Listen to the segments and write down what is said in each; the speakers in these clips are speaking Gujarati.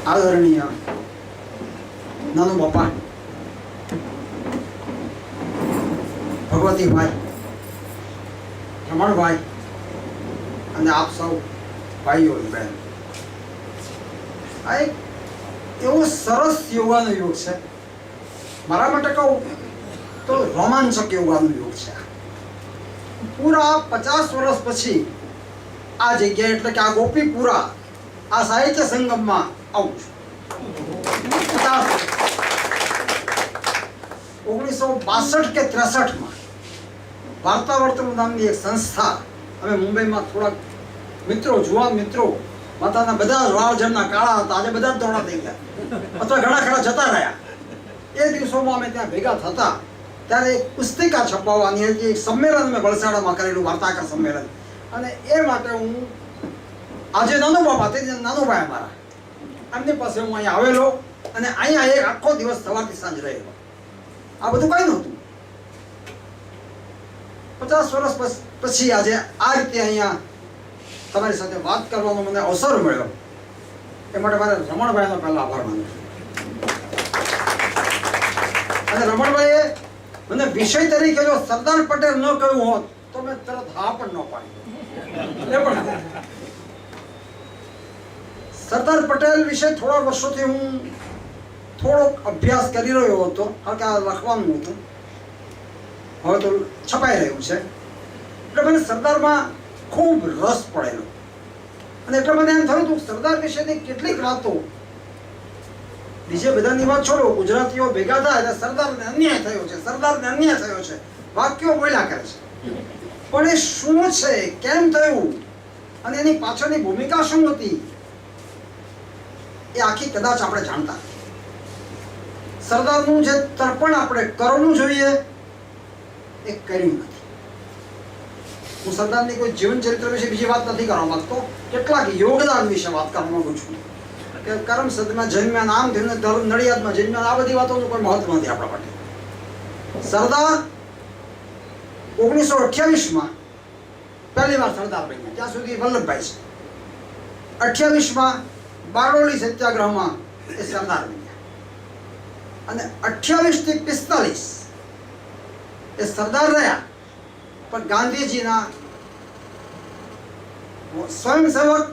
આદરણીય નાનુ બાપા, ભગવતીભાઈ, રમણભાઈ અને આપ સૌ ભાઈઓ બહેન, આ એક એવો સરસ યોગાનો યોગ છે. મારા માટે કહું તો રોમાંચક યોગાનો યોગ છે. પૂરા 50 વર્ષ પછી આ જગ્યાએ એટલે કે આ ગોપીપુરા આ સાહિત્ય સંગમમાં આવું છું. 1962 કે 63માં વાર્તાવર્તન નામની એક સંસ્થા, અમે મુંબઈમાં થોડાક મિત્રો, જુવાન મિત્રો, માતાના બધા વાળ જેમના કાળા હતા, આજે બધા ધોળા થઈ ગયા અથવા ઘણા ખરા જતા રહ્યા. એ દિવસોમાં અમે ત્યાં ભેગા થતા ત્યારે એક પુસ્તિકા છપાવવાની હતી. એક સંમેલન અમે વલસાડમાં કરેલું, વાર્તાકાર સંમેલન. અને એ માટે હું આજે નાનો બાપા, તે નાનો ભાઈ અમારા, એમની પાસે હું અહીંયા આવેલો અને અહીંયા એક આખો દિવસ સવારથી સાંજ રહેલો. આ બધું કઈ નહોતું. 50 વર્ષ પછી આજે આ રીતે અહીંયા તમારી સાથે વાત કરવાનો મને અવસર મળ્યો. એ માટે મારે રમણભાઈનો પહેલા આભાર માનું છું. અને રમણભાઈએ મને વિષય તરીકે જો સરદાર પટેલ ન કહ્યું હોત તો મેં તરત હા પણ ન પાડી. એ પણ સરદાર પટેલ વિશે થોડા વર્ષોથી હું થોડોક અભ્યાસ કરી રહ્યો હતો, કારણ કે આ લખવાનું હતું, હવે તો છપાઈ રહ્યું છે. એટલે મને સરદારમાં ખૂબ રસ પડેલો અને એટલે મને એમ થયું હતું સરદાર વિશેની કેટલીક વાતો, બીજે બધાની વાત છોડો, ગુજરાતીઓ ભેગા થાય એટલે સરદારને અન્યાય થયો છે, સરદારને અન્યાય થયો છે, વાક્યો બોલ્યા કરે છે. પણ એ શું છે, કેમ થયું અને એની પાછળની ભૂમિકા શું હતી એ આખી કદાચ આપણે જાણતા. સરદારનું જે તર્પણ આપણે કરવું જોઈએ એ કર્યું નથી. હું સરદારની કોઈ જીવન ચરિત્ર વિશે બીજી વાત નથી કરવા માંગતો, કેટલાક યોગદાન વિશે વાત કરવા માંગુ છું. કે કરમસદમાં જન્મ્યા, આમ થઈને નડિયાદમાં જન્મ્યા, આ બધી વાતોનું કોઈ મહત્વ નથી આપણા માટે. સરદાર 1928માં પહેલી વાર સરદાર બન્યા, ત્યાં સુધી વલ્લભભાઈ છે. 28માં બારડોલી સત્યાગ્રહમાં એ સરદાર બન્યા અને 28 થી 45 એ સરદાર રહ્યા. પણ ગાંધીજીના સ્વયંસેવક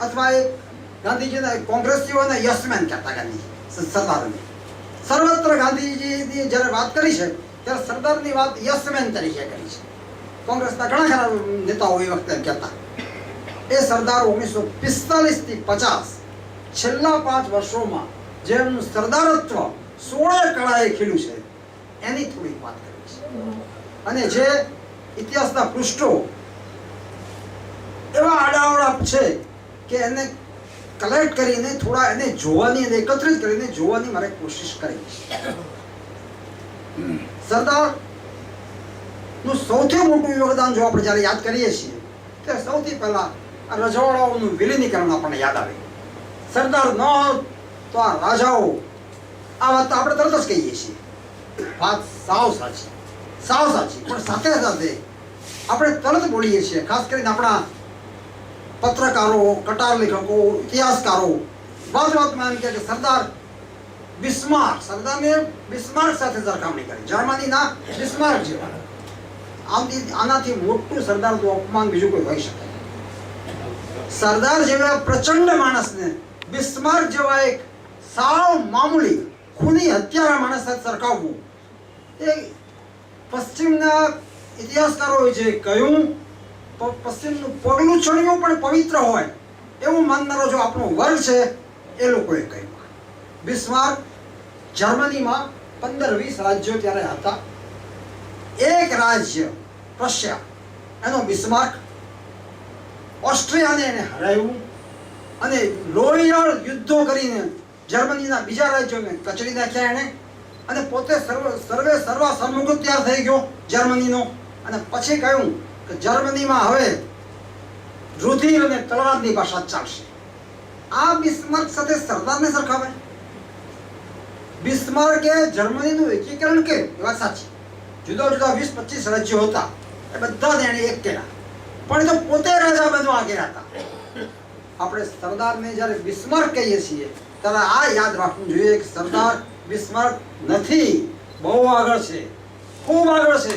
અથવા એક ગાંધીજીના કોંગ્રેસીઓને યસમેન કહેતા ગાંધીજી સરદારને. સર્વત્ર ગાંધીજીની જ્યારે વાત કરી છે ત્યારે સરદારની વાત યસમેન તરીકે કરી છે. કોંગ્રેસના ઘણા ખરા નેતાઓ એ વખતે કહેતા. એ સરદાર 1945 થી 50 છેલ્લા 5 વર્ષોમાં જેમનું સરદારત્વ 16 કળાએ ખીલ્યું છે એની થોડી વાત કરી છે. અને જે ઇતિહાસના પૃષ્ઠો એવા આડાવડા છે કે એને કલેક્ટ કરીને થોડા એને જોવાની અને એકત્રિત કરીને જોવાની મારે કોશિશ કરી છે. સરદાર નું સૌથી મોટું યોગદાન જો આપણે જ્યારે યાદ કરીએ છીએ તે સૌથી પહેલા આ રજવાડાઓનું વિલીનીકરણ આપણને યાદ આવે. સરદાર ન હોત તો આ રાજાઓ, આ વાત આપણે તરત જ કહીએ છીએ, વાત સાવ સાચી, સાવ સાચી. પણ સાથે સાથે આપણે તરત બોલીએ છીએ, ખાસ કરીને આપણા પત્રકારો, કટાર લેખકો, ઇતિહાસકારો વાતમાં એમ કે સરદાર બિસ્માર્ક, સરદારને બિસ્માર્ક સાથે સરખામણી કરી, જર્મનીના બિસ્માર્ક જેવા. આનાથી મોટું સરદારનું અપમાન બીજું કોઈ હોઈ શકે. સરદાર જેવા પ્રચંડ માણસને બિસ્માર્ક જેવા એક સાવ મામૂલી ખૂની હત્યારા માણસ સાથે સરખાવવું, એ પશ્ચિમના ઇતિહાસકારોએ જે કહ્યું, પશ્ચિમનું પગલું છોડ્યું પણ પવિત્ર હોય એવું માનનારો જો આપણો વર્ગ છે એ લોકોએ કહ્યું. બિસ્માર્ક જર્મનીમાં 15-20 રાજ્યો ત્યારે હતા. એક રાજ્ય પ્રશિયા, એનો બિસ્માર્ક ઓસ્ટ્રિયાને એને હરાવ્યું અને લોહિયાળ યુદ્ધો કરીને જર્મનીના બીજા રાજ્યોને કચડી નાખ્યા એને. અને પોતે સર્વા સન્મુખ તૈયાર થઈ ગયો જર્મનીનો. અને પછી કહ્યું કે જર્મનીમાં હવે રુધિર અને તલવારની ભાષા ચાલશે. આ બિસ્માર્ક સાથે સરદારને સરખાવે. બિસ્માર્કે જર્મનીનું એકીકરણ કર્યું, એ વાત સાચી. જુદા જુદા 20-25 રાજ્યો હતા, એ બધાને એને એક કર્યા. પણ એ તો પોતે રાજા બનવા ગયા હતા. આપણે સરદારને જ્યારે બિસ્માર્ક કહીએ છીએ ત્યારે આ યાદ રાખવું જોઈએ કે સરદાર બિસ્માર્ક નથી, બહુ આગળ છે, ખૂબ આગળ છે.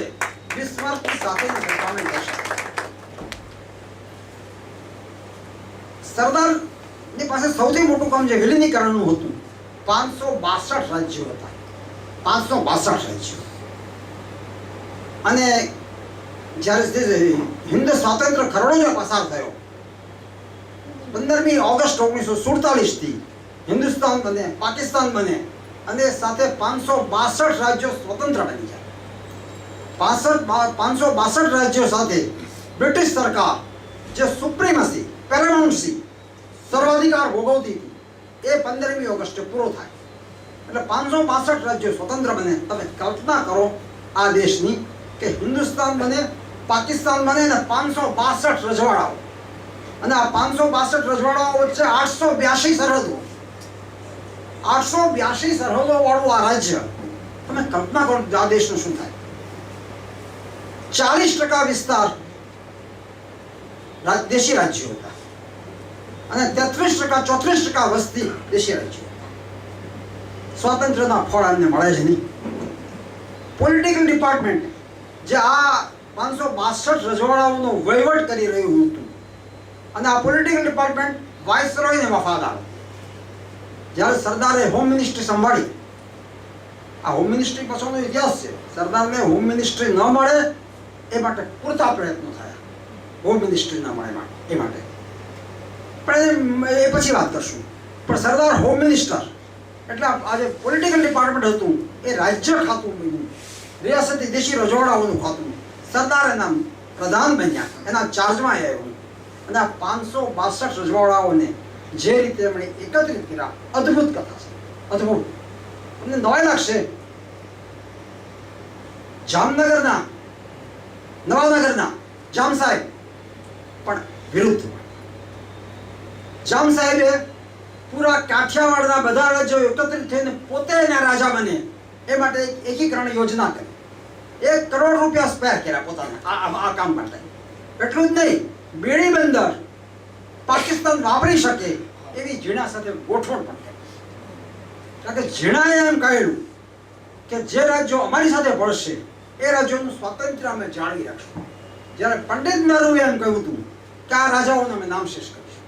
બિસ્માર્કની સાથેની સરખામણી થશે. સરદારની પાસે સૌથી મોટું કામ જે વિલીનીકરણનું હતું, 562 રાજ્યો હતા, 562 રાજ્યો. અને જ્યારે હિન્દ સ્વાતંત્ર્ય ખરડો જે પસાર થયો 15મી ઓગસ્ટ 1947 થી હિન્દુસ્તાન બને, પાકિસ્તાન બને અને સાથે 562 રાજ્યો સ્વતંત્ર બની જાય. 562 રાજ્યો સાથે બ્રિટિશ સરકાર જે સુપ્રીમસી, પેરામાઉન્ટસી, સર્વાધિકાર ભોગવતી હતી, એ 15મી ઓગસ્ટે પૂરો થાય. એટલે 562 રાજ્યો સ્વતંત્ર બને. તમે કલ્પના કરો આ દેશની કે હિન્દુસ્તાન બને, પાકિસ્તાન બને અને 562 રજવાડાઓ, અને આ 562 રજવાડાઓ વચ્ચે 882 સરહદો, 882 સરહદો વાળું આ રાજ્ય. તમે કલ્પના કરો આ દેશનું શું થાય. 40% વિસ્તાર દેશી રાજ્યો હતા અને 33%, 34% વસ્તી દેશી રાજ્યો. સ્વાતંત્ર્યના ફળ એમને મળે છે નહીં. પોલિટિકલ ડિપાર્ટમેન્ટ જે આ 562 રજવાડાઓનો વહીવટ કરી રહ્યું હતું, અને આ પોલિટિકલ ડિપાર્ટમેન્ટ વાઇસરોયને વફાદાર. જ્યારે સરદારે હોમ મિનિસ્ટ્રી સંભાળી, આ હોમ મિનિસ્ટ્રી પાછળનો ઇતિહાસ છે. સરદારને હોમ મિનિસ્ટ્રી ન મળે એ માટે પૂરતા પ્રયત્નો થયા, હોમ મિનિસ્ટ્રી ન મળે એ માટે. પણ એ પછી વાત કરશું. પણ સરદાર હોમ મિનિસ્ટર એટલે આ જે પોલિટિકલ ડિપાર્ટમેન્ટ હતું એ રાજ્ય ખાતું બન્યું, રિયાસતી દેશી રજવાડાઓનું ખાતું. સરદાર એના પ્રધાન બન્યા, એના ચાર્જમાં આવ્યું. અને આ 562 રજવાડાઓને જે રીતે એમણે એકત્રિત કર્યા, અદ્ભુત કથા છે, અદ્ભુત. તમને નવાઈ લાગશે. જામનગરના, નવાનગરના જામ સાહેબ પણ વિરુદ્ધ. જામ સાહેબે પૂરા કાઠિયાવાડના બધા રાજ્યો એકત્રિત થઈને પોતે એના રાજા બને એ માટે એક એકીકરણ યોજના કરી. 1 કરોડ રૂપિયા સ્પેર કર્યા પોતાના આ કામ માટે. એટલું જ નહીં, બેડી બંદર પાકિસ્તાન વાપરી શકે એવી ઝીણા સાથે ગોઠવણ પણ કરી. કારણ કે ઝીણાએ એમ કહ્યું કે જે રાજ્યો અમારી સાથે ભળશે એ રાજ્યોનું સ્વાતંત્ર્ય અમે જાળવી રાખશું. જ્યારે પંડિત નહેરુએ એમ કહ્યું હતું કે આ રાજાઓને અમે નામશેષ કરીશું.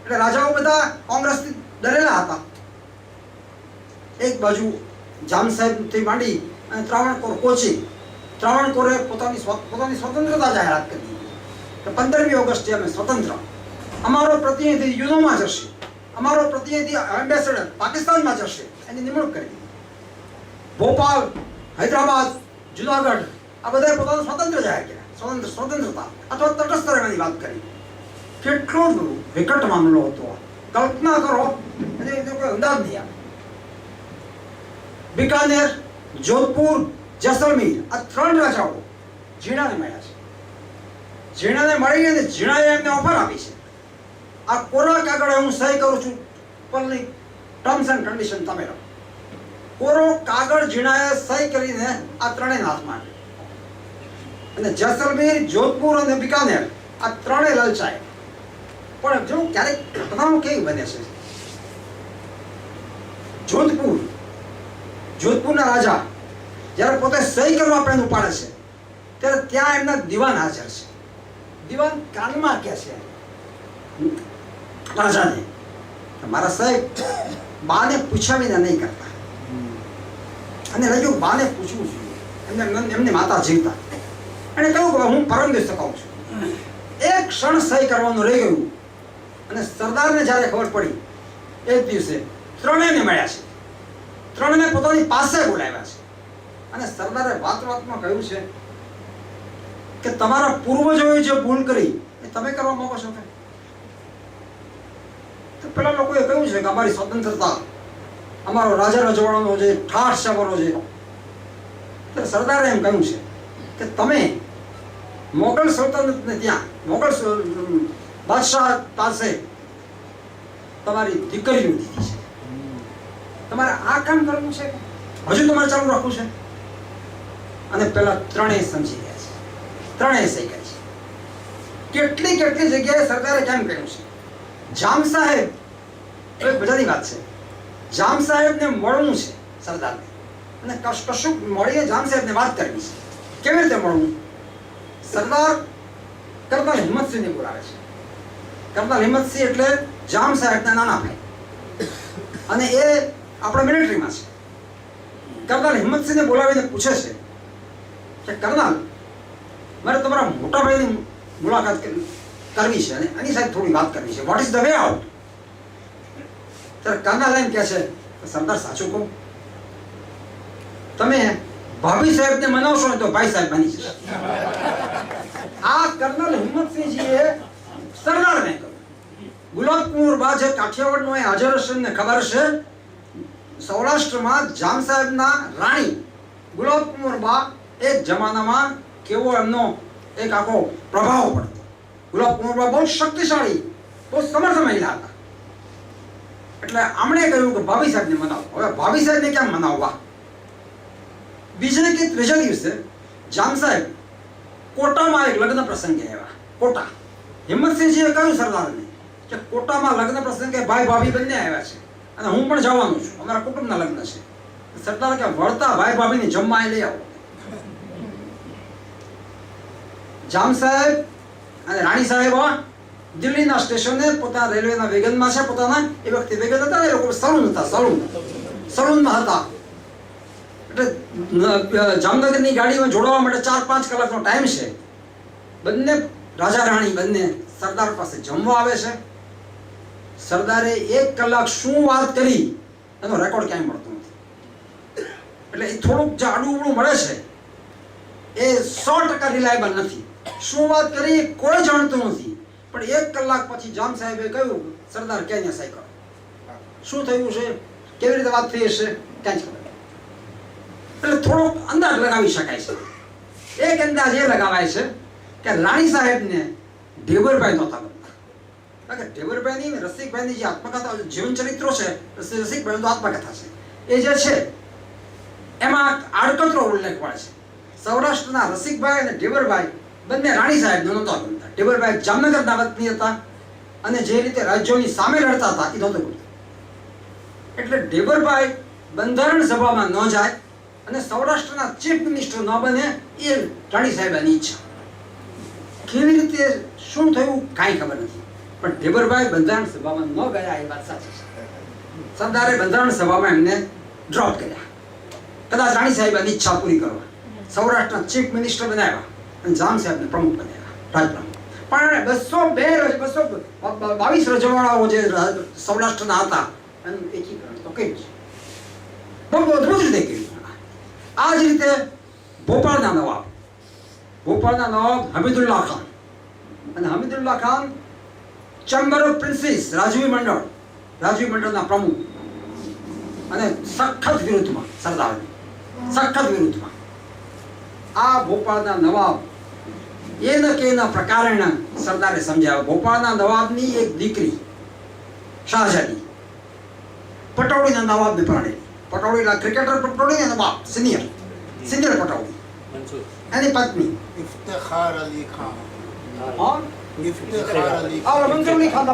એટલે રાજાઓ બધા કોંગ્રેસથી ડરેલા હતા. એક બાજુ જામ સાહેબથી માંડી અને ત્રાવણકોર કોચી, ત્રાવણકોરે પોતાની સ્વતંત્રતા જાહેરાત કરી દીધી કે 15મી ઓગસ્ટે અમે સ્વતંત્ર. અમારો પ્રતિનિધિ યુનોમાં જશે, અમારો પ્રતિનિધિ એમ્બેસેડર પાકિસ્તાનમાં જશે, એની નિમણૂક કરી દીધી. ભોપાલ, હૈદરાબાદ, જુનાગઢ આ બધાએ પોતાનું સ્વતંત્ર જાહેર કર્યા, સ્વતંત્રતા અથવા તટસ્થ રહેવાની વાત કરી. કેટલો વિકટ મામલો હતો. કલ્પના કરો, કોઈ અંદાજ નહીં આવે. બિકાનેર, જોધપુર, જેસલમેર આ 3 રાજાઓ ઝીણાને મળ્યા છે. ઝીણાને મળી અને ઝીણાએ એમને ઓફર આપી છે. આ કોરા કાગળે હું સહી કરું છું, ઉપરની ટર્મ્સ એન્ડ કન્ડિશન તમે રહો. કોરો કાગળ ઝીણાએ સહી કરીને આ ત્રણેયના હાથમાં આપી. અને જેસલમેર, જોધપુર અને બિકાનેર આ ત્રણેય લલચાય. પણ જો ક્યારેક ઘટનાઓ કેવી બને છે. જોધપુરના રાજા જ્યારે પોતે સહી કરવા પેન ઉપાડે છે ત્યારે ત્યાં એમના દિવાન હાજર છે. દિવાન કાનમાં કહે છે રાજાને, મારા સાહેબ બાને પૂછ્યા વિના નહીં કરતા. અને લાગ્યું બાને પૂછવું જોઈએ, એમને માતા જીવતા. એને કહ્યું કે હું પરમ દિવસે કહું છું. એક ક્ષણ સહી કરવાનું રહી ગયું. અને સરદારને જ્યારે ખબર પડી એ જ દિવસે ત્રણેયને મળ્યા છે, ત્રણને પોતાની પાસે બોલાવ્યા છે. અને સરદારે વાતમાં કહ્યું છે કે તમારા પૂર્વજોએ જે ભૂલ કરી એ તમે કરવા માંગો છો. તો પેલા લોકોએ કહ્યું છે કે અમારી સ્વતંત્રતા, અમારો રાજા રજવાડાનો જે ઠાઠ છે અમારો જે, તો સરદારે એમ કહ્યું છે કે તમે મોગલ સલ્તનતને ત્યાં મોગલ બાદશાહ પાસે તમારી દીકરીઓ દીધી છે. તમારે આ કામ કરવું છે, હજુ તમારે ચાલુ રાખવું છે. અને પેલા ત્રણેય સમજી ગયા છે, ત્રણેય સહી કરી છે. કેટલી કેટલી જગ્યાએ સરકારે કેમ કર્યું છે. જામ સાહેબ એક મજાની વાત છે. જામ સાહેબને મળવું છે સરદારને, અને કશું મળીને જામ સાહેબને વાત કરવી છે. કેવી રીતે મળવું? સરદાર કરતાલ હિંમતસિંહને બોલાવે છે. કરતાલ હિંમતસિંહ એટલે જામ સાહેબના નાના ભાઈ, અને એ આપણા મિલિટરીમાં છે. કરતાલ હિંમતસિંહને બોલાવીને પૂછે છે કે કરનાલ, મારે તમારા મોટા ભાઈની મુલાકાત કરવી છે અને એની સાથે થોડી વાત કરવી છે. What is the way out? ત્યારે કરનાલ એમ કહે છે, સરદાર સાચું કહું, તમે ભાભી સાહેબને મનાવશો ને તો ભાઈ સાહેબ બની જશે. આ કર્નલ હિંમતસિંહજીએ સરદારને કહ્યું. ગુલાબકુંવર બા જે કાઠિયાવાડનો એ હાજર હશે ને ખબર હશે, સૌરાષ્ટ્રમાં જામ સાહેબના રાણી ગુલાબકુંવર બા એક જમાનામાં કેવો એમનો એક આખો પ્રભાવ પડતો. ગુલાબકુંવર બા બહુ શક્તિશાળી, બહુ સમર્થ મહિલા હતા. એટલે આમણે કહ્યું કે ભાભી સાહેબને મનાવો. હવે ભાભી સાહેબને કેમ મનાવવા? બીજે કે ત્રીજા દિવસે જામ સાહેબ કોટામાં એક લગ્ન પ્રસંગે આવ્યા. કોટા હિંમતસિંહજીએ કહ્યું સરદારને કે કોટામાં લગ્ન પ્રસંગે ભાઈ ભાભી બંને આવ્યા છે અને હું પણ જવાનું છું, અમારા કુટુંબના લગ્ન છે. સરદાર કે વળતા ભાઈ ભાભીને જમવા લઈ આવો. જામ સાહેબ અને રાણી સાહેબ દિલ્હીના સ્ટેશને પોતાના રેલવેના વેગનમાં છે. પોતાના એ વખતે વેગન હતા, એ લોકો સલૂન હતા, સલૂનમાં હતા. એટલે જામનગરની ગાડીમાં જોડવા માટે 4-5 કલાકનો ટાઈમ છે. બંને રાજા રાણી બંને સરદાર પાસે જમવા આવે છે. સરદારે 1 કલાક શું વાત કરી એનો રેકોર્ડ ક્યાંય મળતો નથી. એટલે એ થોડુંક જે આડું ઉડું મળે છે એ 100% રિલાયબલ નથી. શું વાત કરી કોઈ જાણતું નથી. પણ 1 કલાક પછી જામ સાહેબે કહ્યું, સરદાર ક્યાં સહી કરો. શું થયું છે, કેવી રીતે વાત થઈ હશે, ક્યાં જ ખબર. એટલે થોડોક અંદાજ લગાવી શકાય છે. એક અંદાજ એ લગાવાય છે કે રાણી સાહેબને ઢેબરભાઈ નહોતા ગમતા. કારણ કે ઢેબરભાઈની રસિકભાઈની જે આત્મકથા જીવન ચરિત્રો છે, રસિકભાઈની આત્મકથા છે, એ જે છે એમાં આડકતરો ઉલ્લેખ પડે છે. સૌરાષ્ટ્રના રસિકભાઈ અને ઢેબરભાઈ બંને રાણી સાહેબને નહોતા ગમતા. ઢેબરભાઈ જામનગરના વતની હતા અને જે રીતે રાજ્યોની સામે લડતા હતા એ નહોતું ગમતું. એટલે ઢેબરભાઈ બંધારણ સભામાં ન જાય અને સૌરાષ્ટ્રના ચીફ મિનિસ્ટર ન બને એ રાણી સાહેબની ઈચ્છા. કેવી રીતે શું થયું કાંઈ ખબર નથી, પણ ઢેબરભાઈ બંધારણ સભામાં ન ગયા એ વાત સાચી છે. સરદારે બંધારણ સભામાં એમને ડ્રોપ કર્યા, કદાચ રાણી સાહેબની ઈચ્છા પૂરી કરવા. સૌરાષ્ટ્રના ચીફ મિનિસ્ટર બનાવ્યા અને જામ સાહેબને પ્રમુખ બનાવ્યા, રાજપ્રમુખ. પણ 222 રજવાડાઓ જે સૌરાષ્ટ્રના હતા એનું એકીકરણ તો કર્યું છે, બહુ અદભુત રીતે કર્યું. આ જ રીતે ભોપાળના નવાબ હમીદુલ્લાહ ખાન, અને હમીદુલ્લાહ ખાન ચેમ્બર ઓફ પ્રિન્સીસ રાજવી મંડળના પ્રમુખ, અને સખત વિરુદ્ધમાં સરદારની, સખત વિરુદ્ધમાં. આ ભોપાળના નવાબ એન કેના પ્રકારેણ સરદારે સમજાવ્યા. ભોપાળના નવાબની એક દીકરી શાહજાદી પટૌડીના નવાબને પરણેલી. પટૌડીના ક્રિકેટર પટૌડી અને બાપ સિનિયર પટૌડી, એની પત્ની ઇફ્તિખાર અલી ખાન. મંજૂરી ખાન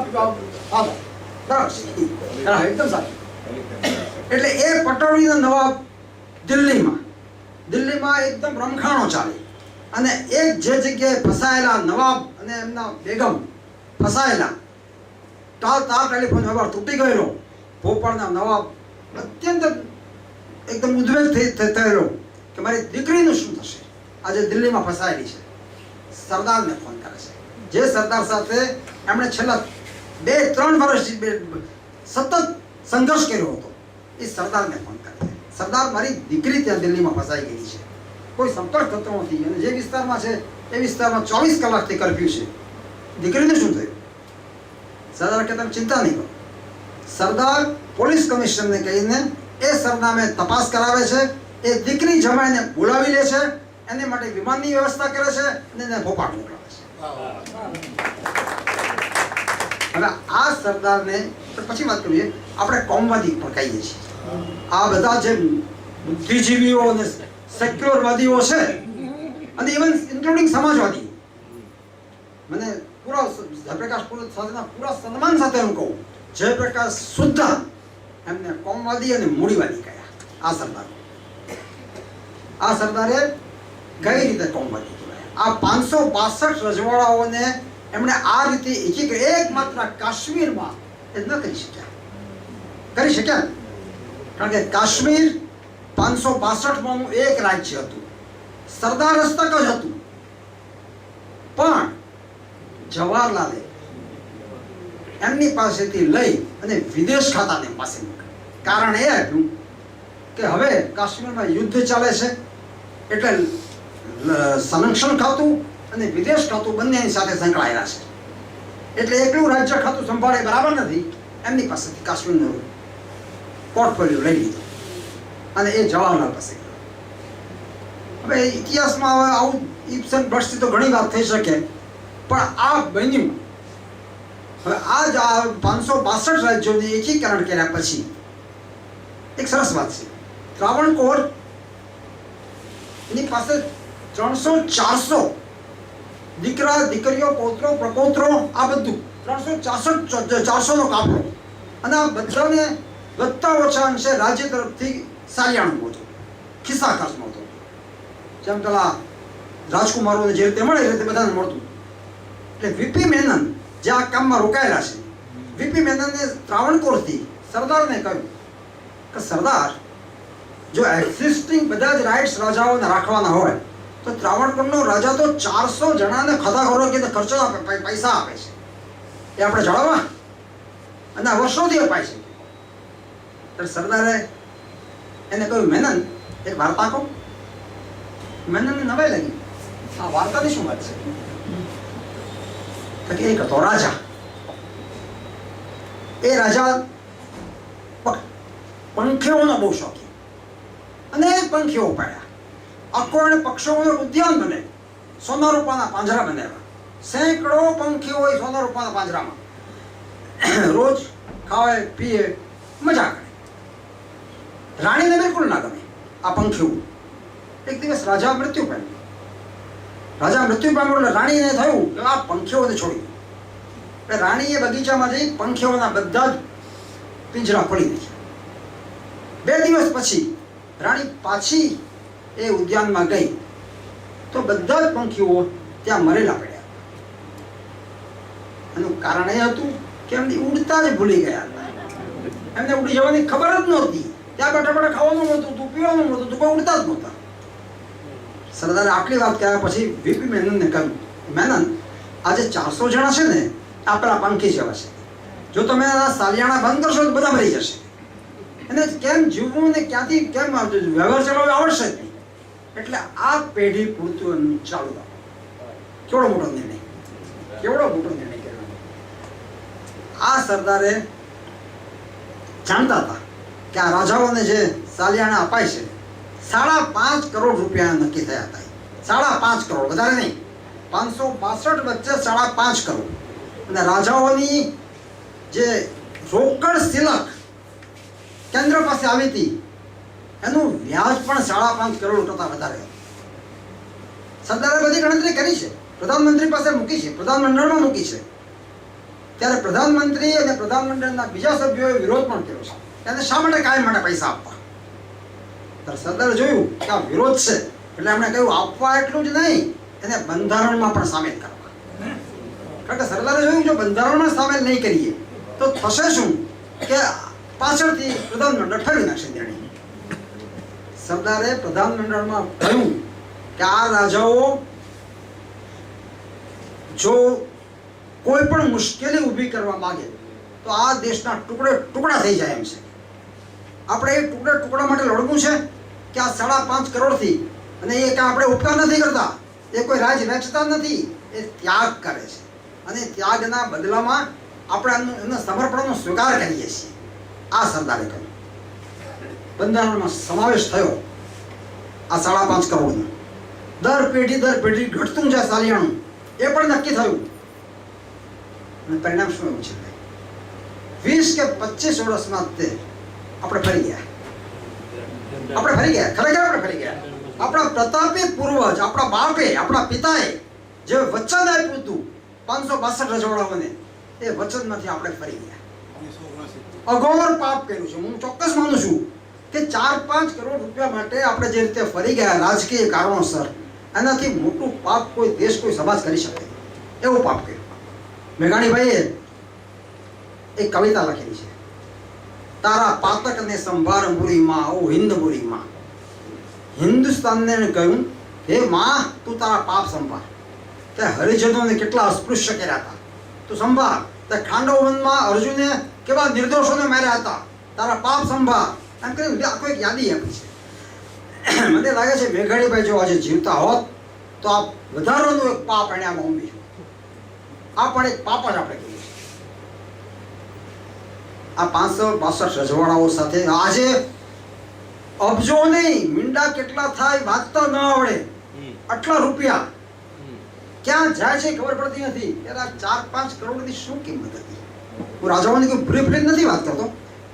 એકદમ સાચું. એટલે એ પટૌડીના નવાબ દિલ્હીમાં એકદમ રમખાણો ચાલે. અને એક જે જગ્યાએ ફસાયેલા નવાબ અને એમના બેગમ ફસાયેલા, તાર ટેલિફોન વ્યવહાર તૂટી ગયેલો. ભોપાળના નવાબ અત્યંત એકદમ ઉદ્વેગ થયેલો કે મારી દીકરીનું શું થશે, આજે દિલ્હીમાં ફસાયેલી છે. સરદારને ફોન કરે છે, જે સરદાર સાથે એમણે છેલ્લા 2-3 વર્ષ સતત સંઘર્ષ કર્યો હતો, એ સરદારને ફોન કરે છે. સરદાર, મારી દીકરી ત્યાં દિલ્હીમાં ફસાઈ ગઈ છે, કોઈ સંપર્ક થતો નથી, અને જે વિસ્તારમાં છે એ વિસ્તારમાં 24 કલાકથી કર્ફ્યુ છે. દીકરીને શું થયું? સરદાર કે તમે ચિંતા નહીં કરો. સરદાર પોલીસ કમિશનરને કહીને એ સરનામે તપાસ કરાવે છે. એ દીકરી જમાઈને બોલાવી લે છે, એને માટે વિમાનની વ્યવસ્થા કરે છે અને એને ભોપાલ મોકલાવે છે. હવે આ સરદારને પછી વાત કરીએ, આપણે કોમવાદી પણ કહીએ છીએ. આ બધા જે બુદ્ધિજીવીઓ અને સેક્યુલરવાદીઓ છે, અને ઇવન ઇન્ક્લુડિંગ સમાજવાદી, મને પૂરા જયપ્રકાશ સાથેના પૂરા સન્માન સાથે હું કહું, જયપ્રકાશ શુદ્ધ એમને કોમવાદી અને મૂડીવાદી કહ્યા. આ સરદારે કઈ રીતે કોમવાદી કહેવાય? આ 562 રજવાડાઓને એમણે આ રીતે એકમાત્ર કાશ્મીરમાં એ ન કરી શક્યા. કારણ કે કાશ્મીર 562 એક રાજ્ય હતું, સરદાર હસ્તક જ હતું. પણ જવાહરલાલે એમની પાસેથી લઈ અને વિદેશ ખાતાને પાસે મૂક્યું. કારણ એ હતું કે હવે કાશ્મીરમાં યુદ્ધ ચાલે છે, એટલે સંરક્ષણ ખાતું અને વિદેશ ખાતું બંનેની સાથે સંકળાયેલા છે. એટલે એકલું રાજ્ય ખાતું સંભાળે બરાબર નથી. એમની પાસેથી કાશ્મીરનું પોર્ટફોલિયો લઈ લીધો અને એ જવાહરલાલ પાસે ગયો. હવે ઇતિહાસમાં હવે આવું ઇબ્સન બ્રશથી તો ઘણી વાત થઈ શકે, પણ આ બન્યું. હવે આ જ 562 રાજ્યોને એકીકરણ કર્યા પછી એક સરસ વાત છે. ત્રાવણકોર એની પાસે 300-400 દીકરા દીકરીઓ પૌત્રો પ્રપૌત્રો આ બધું 364 નો કાફલો, અને આ બધાને વધતા ઓછા અંશે રાજ્ય તરફથી સાલિયાણું હતું, ખિસ્સા ખાસમાં હતું. જેમ પેલા રાજકુમારોને જે રીતે મળે એ રીતે બધાને મળતું. એટલે વીપી મેનન જે આ કામમાં રોકાયેલા છે, વીપી મેનને ત્રાવણકોરથી સરદારને કહ્યું કે સરદાર, જો એક્ઝિસ્ટિંગ બધા જ રાઇટ્સ રાજાઓને રાખવાના હોય તો ત્રાવણકોરનો રાજા તો 400 જણાને ખદાખોરો કે ખર્ચો આપે, પૈસા આપે છે, એ આપણે જાળવવા અને વર્ષોથી અપાય છે. તો સરદારે એને કહ્યું, મેનન એક વાર્તા કહો. મેનનને નવાઈ લાગી, આ વાર્તાની શું વાત છે? એક હતો રાજા. એ રાજા પંખીઓનો બહુ શોખીન, અનેક પંખીઓ પાડ્યા. આખો એને પક્ષીઓનું ઉદ્યાન બને, સોના રૂપાના પાંજરા બનાવ્યા. સેંકડો પંખીઓ હોય સોના રૂપાના પાંજરામાં, રોજ ખાવે પીએ મજા કરે. રાણીને બિલકુલ ના ગમે આ પંખીઓ. એક દિવસ રાજા મૃત્યુ પામ્યો. એટલે રાણીને થયું કે આ પંખીઓને છોડી. એટલે રાણીએ બગીચામાં જઈ પંખીઓના બધા જ પિંજરા ખોલી નાખ્યા. 2 દિવસ પછી રાણી પાછી એ ઉદ્યાનમાં ગઈ તો બધા જ પંખીઓ ત્યાં મરેલા પડ્યા. એનું કારણ એ હતું કે એમને ઉડતા જ ભૂલી ગયા હતા. એમને ઉડી જવાની ખબર જ નહોતી. ત્યાં બેઠા બેઠા ખાવાનું નહોતું, પીવાનું નહોતું, કોઈ ઉડતા જ નહોતા. સરદારે આટલી વાત કર્યા પછી વીપી મેનનને કહ્યું, મેનન, આજે 400 જણા છે ને આ પેલા પંખી જેવા છે. જો તમે આ સાલિયાણા બંધ કરશો તો બધા મરી જશે. એને કેમ જીવવું ને ક્યાંથી કેમ વ્યવહાર ચલાવવો આવડશે જ નહીં. એટલે આ પેઢી પૂરતું એનું ચાલુ રાખો. કેવડો મોટો નિર્ણય કર્યો. આ સરદારે જાણતા હતા કે આ રાજાઓને જે સાલિયાણા અપાય છે 5.5 કરોડ રૂપિયા નક્કી થયા હતા. 5.5 કરોડ, વધારે નહીં. 562 વચ્ચે 5.5 કરોડ. અને રાજાઓની જે રોકડ સિલક કેન્દ્ર પાસે આવી હતી એનું વ્યાજ પણ 5.5 કરોડ કરતા વધારે હતું. સરદારે બધી ગણતરી કરી છે, પ્રધાનમંત્રી પાસે મૂકી છે, પ્રધાનમંડળમાં મૂકી છે. ત્યારે પ્રધાનમંત્રી અને પ્રધાનમંડળના બીજા સભ્યોએ વિરોધ પણ કર્યો છે. એને શા માટે કાયમ માટે પૈસા આપવા? સરદારે જોયું કે આ વિરોધ છે એટલે એમણે કહ્યું આપવા એટલું જ નહીં, એને બંધારણમાં પણ સામેલ કરવા. કારણ કે સરદારે જોયું જો બંધારણમાં સામેલ નહીં કરીએ તો થશે શું કે પાછળથી પ્રધાનમંડળ ઠરી નાખશે નિર્ણય. સરદારે પ્રધાનમંડળમાં કહ્યું કે આ રાજાઓ જો કોઈ પણ મુશ્કેલી ઊભી કરવા માંગે તો આ દેશના ટુકડા થઈ જાય એમ છે. આપણે એ ટુકડા માટે લડવું છે કે આ 5.5 કરોડથી, અને એ કાંઈ આપણે ઉપકાર નથી કરતા, એ કોઈ રાજ વેચતા નથી, એ ત્યાગ કરે છે. અને ત્યાગના બદલામાં આપણે એના સમર્પણનો સ્વીકાર કરીએ છીએ. આ સરદારે કહ્યું. બંધારણમાં સમાવેશ થયો આ 5.5 કરોડનો. દર પેઢી ઘટતું જાય સાલિયાણું, એ પણ નક્કી થયું. અને પરિણામ શું એવું છે? 20 કે 25 વર્ષમાં તે આપણે ફરી ગયા. ખરેખર આપણે ફરી ગયા. આપણા પ્રતાપી પૂર્વજ, આપણા બાપે, આપણા પિતાએ જે વચન આપ્યું હતું 562 રજવાડાઓને એ વચનમાંથી આપણે ફરી ગયા. 1979. અઘોર પાપ કર્યું છે. હું ચોક્કસ માનું છું કે 4-5 કરોડ રૂપિયા માટે આપણે જે રીતે ફરી ગયા રાજકીય કારણોસર, એનાથી મોટું પાપ કોઈ દેશ, કોઈ સમાજ કરી શકે નહીં. એવું પાપ કર્યું. મેઘાણીભાઈએ એક કવિતા લખેલી છે, તારા પાતકને સંભાર મુરીમાં, ઓ હિન્દ મુરીમાં. હિન્દુસ્તાનને કહ્યું, હે માં, તું તારા પાપ સંભાળ. તે હરિજનોને કેટલા અસ્પૃશ્ય કર્યા હતા, તું સંભાળ. તે ખાંડવવનમાં અર્જુને કેવા નિર્દોષોને માર્યા હતા, તારા પાપ સંભાળ. એમ કરીને આખો એક યાદી આપી છે. મને લાગે છે મેઘાણીભાઈ જો આજે જીવતા હોત તો આ વધારાનું એક પાપ એને આમાં ઉમેર્યું. આ પણ એક પાપ જ આપણે કહીએ છીએ. આ 562 રજવાડાઓ સાથે આજે અબજો નહીં, મીંડા કેટલા થાય વાંચતા ન આવડે, આટલા રૂપિયા ક્યાં જાય છે ખબર પડતી નથી. ત્યારે 4-5 કરોડની શું કિંમત હતી? હું રાજાઓની કોઈ ભૂલી નથી વાત કરતો,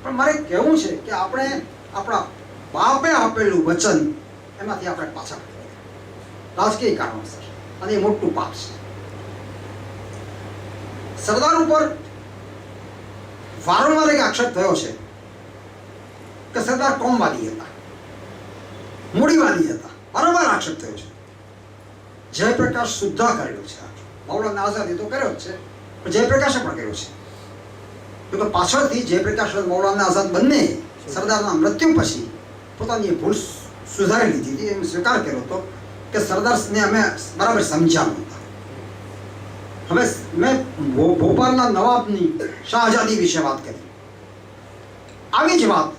પણ મારે કહેવું છે કે આપણે આપણા બાપે આપેલું વચન એમાંથી આપણે પાછા ફર્યા રાજકીય કારણોસર, અને એ મોટું પાપ છે. સરદાર ઉપર વારંવાર એક આક્ષેપ થયો છે કે સરદાર કોમવાદી હતા, મૂડીવાદી હતા. વારંવાર આક્ષેપ થયો છે. જયપ્રકાશ સુદ્ધા કરેલો છે. મૌલાના આઝાદી તો કર્યો જ છે, પણ જયપ્રકાશે પણ કર્યો છે. તો પાછળથી જયપ્રકાશ અને મૌલાના આઝાદ બંને સરદારના મૃત્યુ પછી પોતાની ભૂલ સુધારી લીધી હતી. એમ સ્વીકાર કર્યો હતો કે સરદારને અમે બરાબર સમજ્યા નહોતા. હવે મેં ભોપાલના નવાબની શાહજાદી વિશે વાત કરી. આવી જ વાત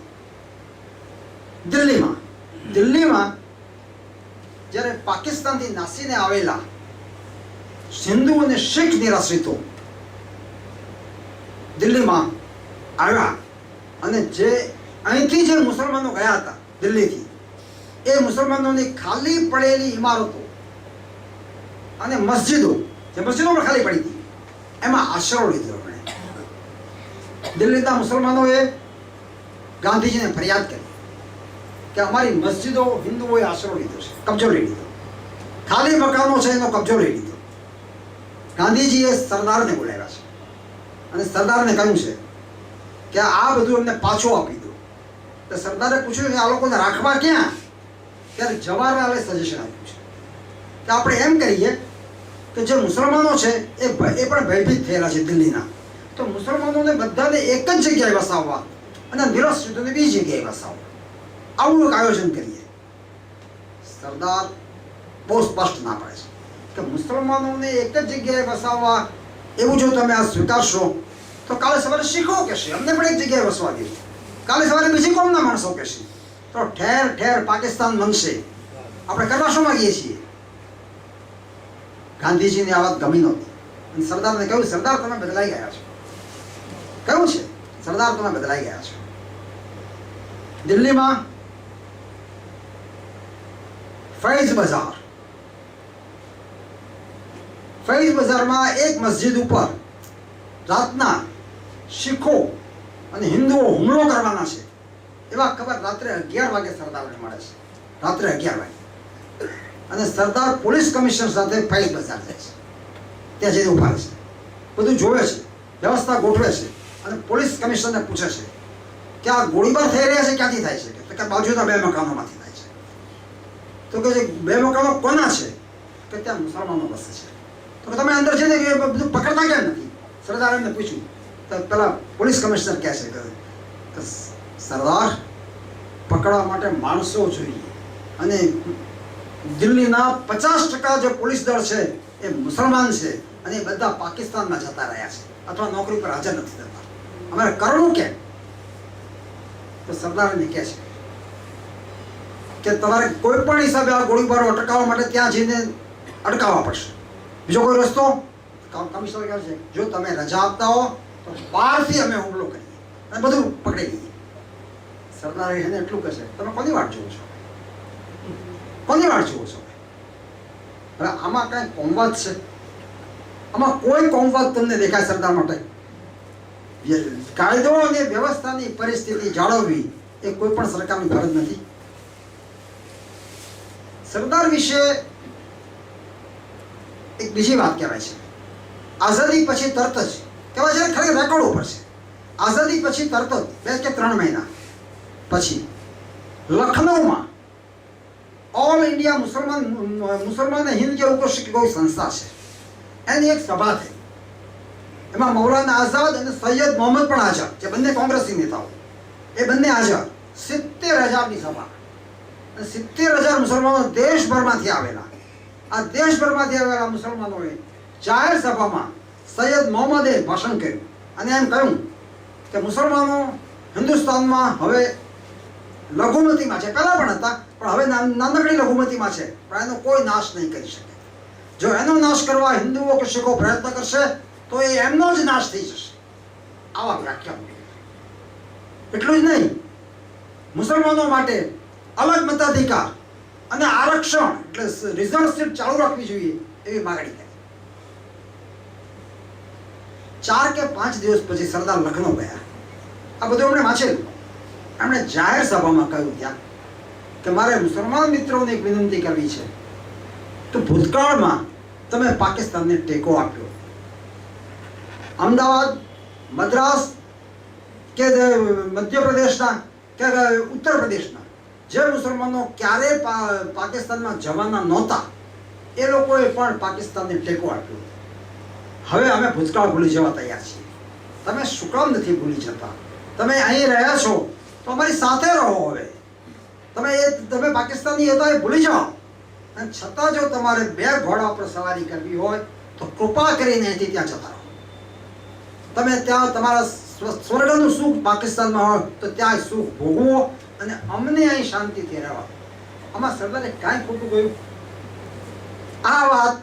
દિલ્હીમાં જ્યારે પાકિસ્તાનથી નાસીને આવેલા હિન્દુ અને શીખ નિરાશ્રિતો દિલ્હીમાં આવ્યા, અને જે અહીંથી જે મુસલમાનો ગયા હતા દિલ્હીથી, એ મુસલમાનોની ખાલી પડેલી ઇમારતો અને મસ્જિદો, જે મસ્જિદો પણ ખાલી પડી હતી, એમાં આશરો લીધો. આપણે દિલ્હીના મુસલમાનોએ ગાંધીજીને ફરિયાદ કરી કે અમારી મસ્જિદો હિન્દુઓએ આશરો લીધો છે, કબજો લઈ લીધો, ખાલી મકાનો છે એનો કબજો લઈ લીધો. ગાંધીજીએ સરદારને બોલાવ્યા છે અને સરદારને કહ્યું છે કે આ બધું અમને પાછું આપી દો. તો સરદારે પૂછ્યું કે આ લોકોને રાખવા ક્યાં? ત્યારે જવાહરલાલે સજેશન આપ્યું છે કે આપણે એમ કરીએ કે જે મુસલમાનો છે એ પણ ભયભીત થયેલા છે દિલ્હીના, તો મુસલમાનોને બધાને એક જ જગ્યાએ વસાવવા અને નિરાશ્રિતોને બીજી જગ્યાએ વસાવવા, આવું એક આયોજન કરીએ. સરદાર બહુ સ્પષ્ટ ના પાડે છે કે મુસલમાનોને એક જ જગ્યાએ વસાવવા એવું જો તમે આ સ્વીકારશો તો કાલે સવારે શીખો કહેશે અમને પણ એક જગ્યાએ વસવા દે, કાલે સવારે બીજી કોમના માણસો કહેશે, તો ઠેર ઠેર પાકિસ્તાન બનશે. આપણે કરવા શું માંગીએ છીએ? ગાંધીજીની આ વાત ગમી નહોતી અને સરદારને કહ્યું, સરદાર તમે બદલાઈ ગયા છો. કહ્યું છે, સરદાર તમે બદલાઈ ગયા છો. દિલ્હીમાં ફૈઝ બજારમાં એક મસ્જિદ ઉપર રાતના શીખો અને હિન્દુઓ હુમલો કરવાના છે એવા ખબર રાત્રે 11 વાગે સરદારને મળે છે. રાત્રે 11 વાગે અને સરદાર પોલીસ કમિશનર સાથે ફૈઝ બજાર જાય છે. ત્યાં જઈને ઉભા છે, બધું જોવે છે, વ્યવસ્થા ગોઠવે છે અને પોલીસ કમિશનરને પૂછે છે કે આ ગોળીબાર થઈ રહ્યા છે ક્યાંથી થાય છે? કે બાજુના 2 મકાનોમાંથી થાય છે. તો કે જે 2 મકાનો કોના છે? કે ત્યાં મુસલમાનો વસે છે. તો તમે અંદર જઈને બધું પકડતા કેમ નથી? સરદાર એમને પૂછ્યું તો પેલા પોલીસ કમિશનર કહે છે કે સરદાર, પકડવા માટે માણસો જોઈએ અને દિલ્હીના 50% જે પોલીસ દળ છે એ મુસલમાન છે અને એ બધા પાકિસ્તાનમાં જતા રહ્યા છે અથવા નોકરી પર હાજર નથી થતા. અમારે કરવું કેમ? તો સરદાર એમને કહે છે કે તમારે કોઈ પણ હિસાબે આ ગોળીબારો અટકાવવા માટે ત્યાં જઈને અટકાવવા પડશે. બીજો કોઈ રસ્તો? કમિશનર કહે છે જો તમે રજા આપતા હો તો બહારથી અમે હુમલો કરીએ અને બધું પકડી લઈએ. સરદાર એને એટલું કહે છે તમે કોની વાટ જુઓ છો? કોની વાટ જુઓ છો? હવે આમાં કાંઈ કોમવાદ છે? આમાં કોઈ કોમવાદ તમને દેખાય સરદાર માટે? કાયદો અને વ્યવસ્થાની પરિસ્થિતિ જાળવવી એ કોઈ પણ સરકારની ફરજ નથી. સરદાર વિશે એક બીજી વાત કહેવાય છે આઝાદી પછી તરત જ કહેવાય છે ખરેખર રેકોર્ડ ઉપર છે, આઝાદી પછી તરત જ 2 કે 3 મહિના પછી લખનઉમાં ઓલ ઇન્ડિયા મુસલમાન હિન્દ કે એવું કોઈ સંસ્થા છે, એની એક સભા થઈ. એમાં મૌલાના આઝાદ અને સૈયદ મોહમ્મદ પણ હાજર, જે બંને કોંગ્રેસી નેતાઓ, એ બંને હાજર. 70,000ની સભા, 70,000 મુસલમાનો દેશભરમાંથી આવેલા. આ દેશભરમાંથી આવેલા મુસલમાનોએ જાહેર સભામાં સૈયદ મોહમ્મદે ભાષણ કર્યું અને એમ કહ્યું કે મુસલમાનો હિન્દુસ્તાનમાં હવે લઘુમતીમાં છે, પહેલા પણ હતા પણ હવે નાનકડી લઘુમતીમાં છે, પણ એનો કોઈ નાશ નહીં કરી શકે. જો એનો નાશ કરવા હિન્દુઓ કે શીખો પ્રયત્ન કરશે તો એ એમનો જ નાશ થઈ જશે. આવા વ્યાખ્યા. એટલું જ નહીં, મુસલમાનો માટે અલગ મતાધિકાર અને આરક્ષણ એટલે રિઝર્વશીપ ચાલુ રાખવી જોઈએ એવી માગણી કરી. 4 કે 5 દિવસ પછી સરદાર લખનઉ ગયા. આ બધું એમણે વાંચેલું. એમણે જાહેર સભામાં કહ્યું ત્યાં કે મારે મુસલમાન મિત્રોને એક વિનંતી કરવી છે તો ભૂતકાળમાં તમે પાકિસ્તાનને ટેકો આપ્યો. અમદાવાદ, મદ્રાસ કે મધ્યપ્રદેશના કે ઉત્તર પ્રદેશના જે મુસલમાનો ક્યારેય પાકિસ્તાનમાં જવાના નહોતા એ લોકોએ પણ પાકિસ્તાનને ટેકો આપ્યો. હવે અમે ભૂતકાળ ભૂલી જવા તૈયાર છીએ. તમે શું કામ નથી ભૂલી જતા? તમે અહીં રહ્યા છો તો અમારી સાથે રહો. હવે તમે પાકિસ્તાની હતા એ ભૂલી જાઓ. અને છતાં જો તમારે 2 ઘોડા પર સવારી કરવી હોય તો કૃપા કરીને અહીંથી ત્યાં જતા રહો. તમે ત્યાં તમારા સ્વર્ગનું સુખ પાકિસ્તાનમાં હોય તો ત્યાં સુખ ભોગવો અને અમને અહીં શાંતિથી રહેવા. આમાં સરદારે કાંઈ ખોટું કહ્યું? આ વાત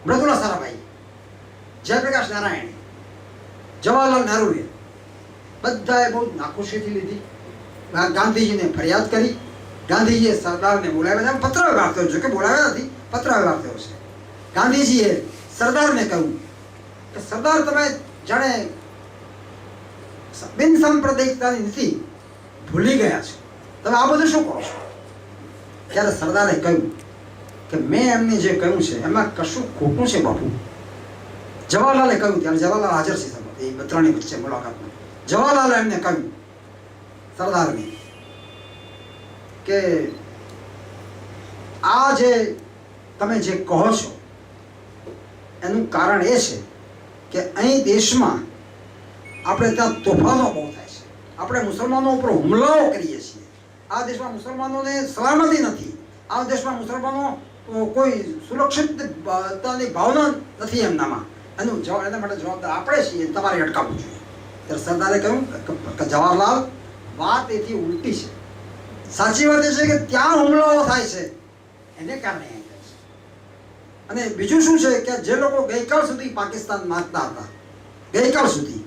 મૃદુલા સારાભાઈ, જયપ્રકાશ નારાયણ, જવાહરલાલ નહેરુએ બધાએ બહુ નાખુશીથી લીધી. ગાંધીજીને ફરિયાદ કરી. ગાંધીજીએ સરદારને બોલાવ્યા. પત્ર વ્યવહાર થયો, જો કે બોલાવ્યા નથી, પત્ર વ્યવહાર થયો છે. ગાંધીજીએ સરદારને કહ્યું કે સરદાર, તમે જાણે બિન સાંપ્રદાયિકતાની નીતિ ભૂલી ગયા છો. તમે આ બધું શું કરો છો? ત્યારે સરદારે કહ્યું કે મેં એમને જે કહ્યું છે એમાં કશું ખોટું છે બાપુ. જવાહરલાલે કહ્યું, ત્યારે જવાહરલાલ હાજર છે એ ત્રણેય વચ્ચે મુલાકાતમાં. જવાહરલાલે એમને કહ્યું સરદારને કે આ જે તમે જે કહો છો એનું કારણ એ છે કે અહીં દેશમાં આપણે ત્યાં તોફાનો બહુ થાય છે. આપણે મુસલમાનો ઉપર હુમલાઓ કરીએ છીએ. આ દેશમાં મુસલમાનોને સલામતી નથી. આ દેશમાં મુસલમાનો કોઈ સુરક્ષિતતાની ભાવના નથી એમનામાં. એના માટે જવાબદાર આપણે છીએ. તમારે અટકાવવું જોઈએ. ત્યારે સરદારે કહ્યું કે જવાહરલાલ, વાત એથી ઉલટી છે. સાચી વાત એ છે કે ત્યાં હુમલાઓ થાય છે એને કારણે. અને બીજું શું છે કે જે લોકો ગઈકાલ સુધી પાકિસ્તાન માંગતા હતા, ગઈકાલ સુધી,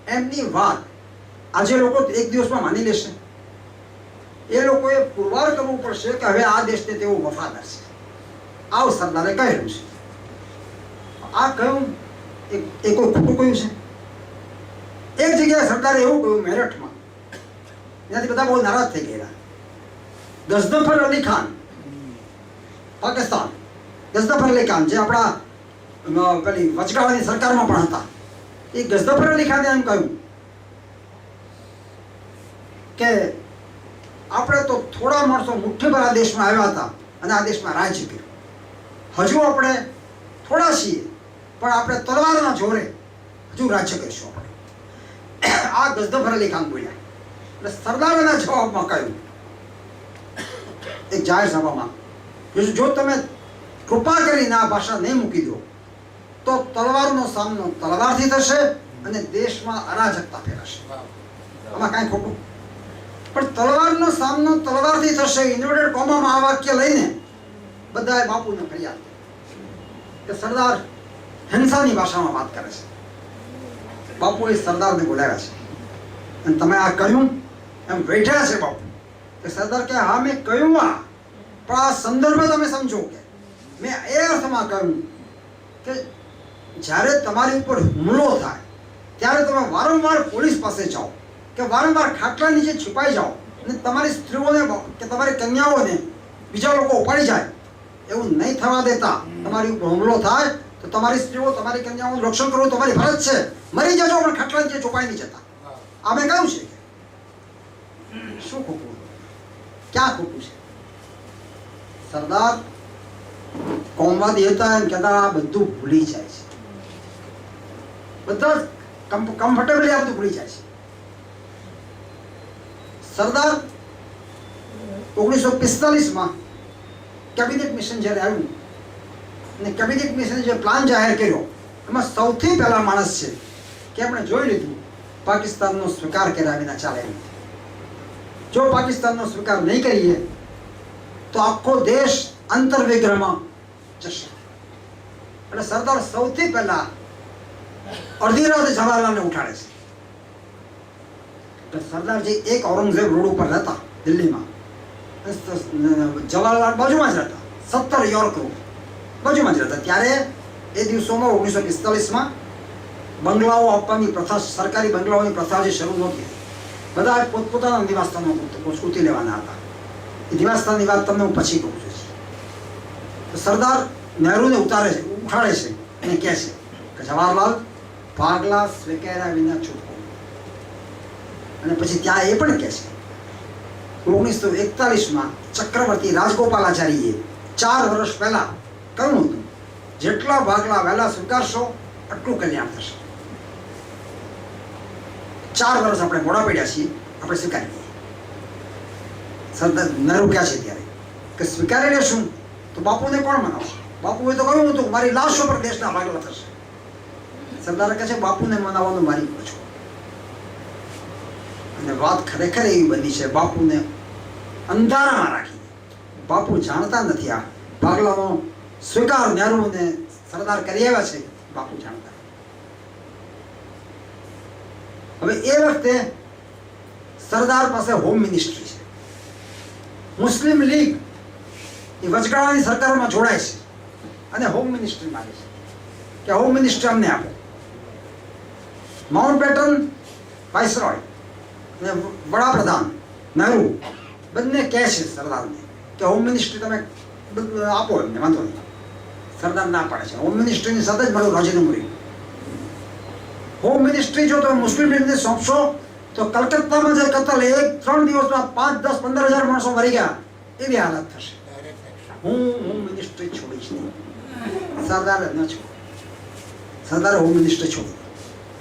એમની વાત આજે લોકો એક દિવસમાં માની લેશે. એ લોકોએ પુરવાર કરવું પડશે કે હવે આ દેશને તેઓ વફાદાર છે. આવું સરદારે કહેલું છે. આ કહ્યું એ કોઈ ખોટું કહ્યું છે? એક જગ્યાએ સરદારે એવું કહ્યું મેરઠમાં, ત્યાંથી બધા બહુ નારાજ થઈ ગયેલા. ગઝનફર અલી ખાન, પાકિસ્તાન, ગઝનફર અલી ખાન જે આપણા પેલી વચગાળાની સરકારમાં પણ હતા, એ ગઝનફર અલી ખાને એમ કહ્યું કે આપણે તો થોડા માણસો મુઠ્ઠીભર આ દેશમાં આવ્યા હતા અને આ દેશમાં રાજ્ય કર્યું. હજુ આપણે થોડા છીએ પણ આપણે તલવારના જોરે હજુ રાજ્ય કરીશું આપણે. આ ગઝનફર અલી ખાન બોલ્યા. એટલે સરદારના જવાબમાં કહ્યું એક જાહેર સભામાં, જો તમે કૃપા કરીને આ ભાષા નહીં મૂકી દો તો તલવારનો સામનો તલવારથી થશે અને દેશમાં અરાજકતા ફેલાશે. આમાં કાંઈ ખોટું? પણ તલવારનો સામનો તલવારથી થશે, ઇન્વર્ટેડ કોમામાં આ વાક્ય લઈને બધાએ બાપુને ફરિયાદ કે સરદાર હિંસાની ભાષામાં વાત કરે છે. બાપુએ સરદારને બોલાવ્યા છે અને તમે આ કહ્યું એમ બેઠ્યા છે બાપુ. કે સરદાર કે હા મેં કહ્યું આ, પણ આ સંદર્ભ તમે સમજો કે મેં એ અર્થમાં કહ્યું કે જ્યારે તમારી ઉપર હુમલો થાય ત્યારે તમે વારંવાર પોલીસ પાસે જાઓ કે વારંવાર ખાટલા નીચે છુપાઈ જાઓ અને તમારી સ્ત્રીઓને કે તમારી કન્યાઓને બીજા લોકો ઉપાડી જાય, એવું નહીં થવા દેતા. તમારી ઉપર હુમલો થાય તો તમારી સ્ત્રીઓ તમારી કન્યાઓનું રક્ષણ કરવું તમારી ફરજ છે. મરી જજો પણ ખટલા નીચે ચોપાઈ નહીં જતા. આ મેં કહ્યું છે. શું ખોટું, ક્યાં ખોટું છે? સરદાર કોમવાદી હતા એમ કહેતા આ બધું ભૂલી જાય છે. બધા કમ્ફર્ટેબલી આ બધું ભૂલી જાય છે. સરદાર 1945માં કેબિનેટ મિશન જ્યારે આવ્યું અને કેબિનેટ મિશને જે પ્લાન જાહેર કર્યો એમાં સૌથી પહેલા માણસ છે કે આપણે જોઈ લીધું પાકિસ્તાનનો સ્વીકાર કર્યા વિના ચાલે એમ. જો પાકિસ્તાનનો સ્વીકાર નહીં કરીએ તો આખો દેશ અંતર્વિગ્રહમાં જશે. એટલે સરદાર સૌથી પહેલા અડધી રાતે જવાહરલાલને ઉઠાડે છે. સરદારજી એક ઔરંગઝેબ રોડ ઉપર રહેતા દિલ્હીમાં, જવાહરલાલ બાજુમાં જ રહેતા, 17 યોર્ક રોડ બાજુમાં જ રહેતા. ત્યારે એ દિવસોમાં 1945માં બંગલાઓ આપવાની પ્રથા, સરકારી બંગલાઓની પ્રથા જે શરૂ નહોતી, બધા પોતપોતાના નિવાસસ્થાનો ઉતી લેવાના હતા. એ નિવાસસ્થાનની વાત તમને હું પછી કહું છું. તો સરદાર નહેરુને ઉઠાડે છે અને કહે છે કે જવાહરલાલ, ભાગલા સ્વીકાર્યા વિના છૂટકો. અને પછી ત્યાં એ પણ કહે છે 1941માં ચક્રવર્તી રાજગોપાલાચારીએ 4 વર્ષ પહેલા કહ્યું હતું, જેટલા ભાગલા વહેલા સ્વીકારશો એટલું કલ્યાણ થશે. 4 વર્ષ આપણે મોડા પડ્યા છીએ, આપણે સ્વીકારી લઈએ. સરદાર નહેરુ કહે છે ત્યારે કે સ્વીકારી લેશું તો બાપુને કોણ મનાવશે? બાપુએ તો કહ્યું હતું મારી લાશો પર દેશના ભાગલા થશે. સરદારે કહે છે બાપુને મનાવવાનું મારી પર છો. અને વાત ખરેખર એવી બની છે, બાપુને અંધારામાં રાખી. બાપુ જાણતા નથી આ ભાગલાનો સ્વીકાર નહેરુ અને સરદાર કરી આવ્યા છે, બાપુ જાણતા. હવે એ વખતે સરદાર પાસે હોમ મિનિસ્ટ્રી છે. મુસ્લિમ લીગ એ વચગાળાની સરકારોમાં જોડાય છે અને હોમ મિનિસ્ટ્રી માંગે છે કે હોમ મિનિસ્ટ્રી અમને આપો. માઉન્ટ બેટન વાઇસરોય અને વડાપ્રધાન નહેરુ બંને કહે છે સરદારને કે હોમ મિનિસ્ટ્રી તમે આપો, એમને વાંધો નહીં. સરદાર ના પાડે છે. હોમ મિનિસ્ટ્રીની સાથે જ મારું રાજીનામું રહ્યું. હોમ મિનિસ્ટ્રી જો તમે મુસ્લિમ લીગને સોંપશો તો કલકત્તામાં જે કતલ 3 દિવસમાં 5, 10, 15,000 માણસો મરી ગયા એવી હાલત થશે. હું હોમ મિનિસ્ટ્રી છોડીશ નહીં. સરદારે ન છોડી. સરદારે હોમ મિનિસ્ટ્રી છોડી.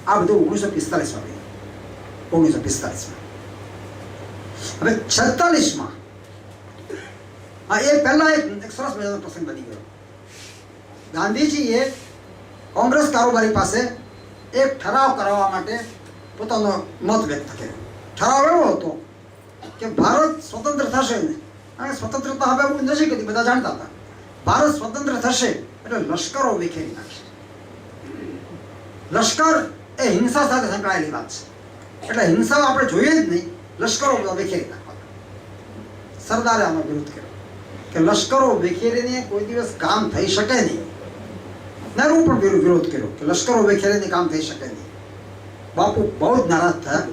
આ બધું 1945માં બન્યું. 1945માં. હવે 46માં એ પહેલા એક સરસ મજાનો પ્રસંગ બની ગયો. ગાંધીજીએ કોંગ્રેસ કારોબારી પાસે એક ઠરાવ કરાવવા માટે પોતાનો મત વ્યક્ત કર્યો. ઠરાવ એવો હતો કે ભારત સ્વતંત્ર થશે ને, અને સ્વતંત્રતા હવે બહુ નજીક હતી, બધા જાણતા હતા. ભારત સ્વતંત્ર થશે એટલે લશ્કરો વિખેરી નાખશે. લશ્કર એ હિંસા સાથે સંકળાયેલી વાત છે, એટલે હિંસા આપણે જોઈએ જ નહીં, લશ્કરો બધા વિખેરી નાખવાના. સરદારે આનો વિરોધ કર્યો કે લશ્કરો વિખેરીને કોઈ દિવસ કામ થઈ શકે નહીં. નહેરુ પણ વિરોધ કર્યો કે લશ્કરો વિખેરીને કામ થઈ શકે નહીં. બાપુ બહુ જ નારાજ થયા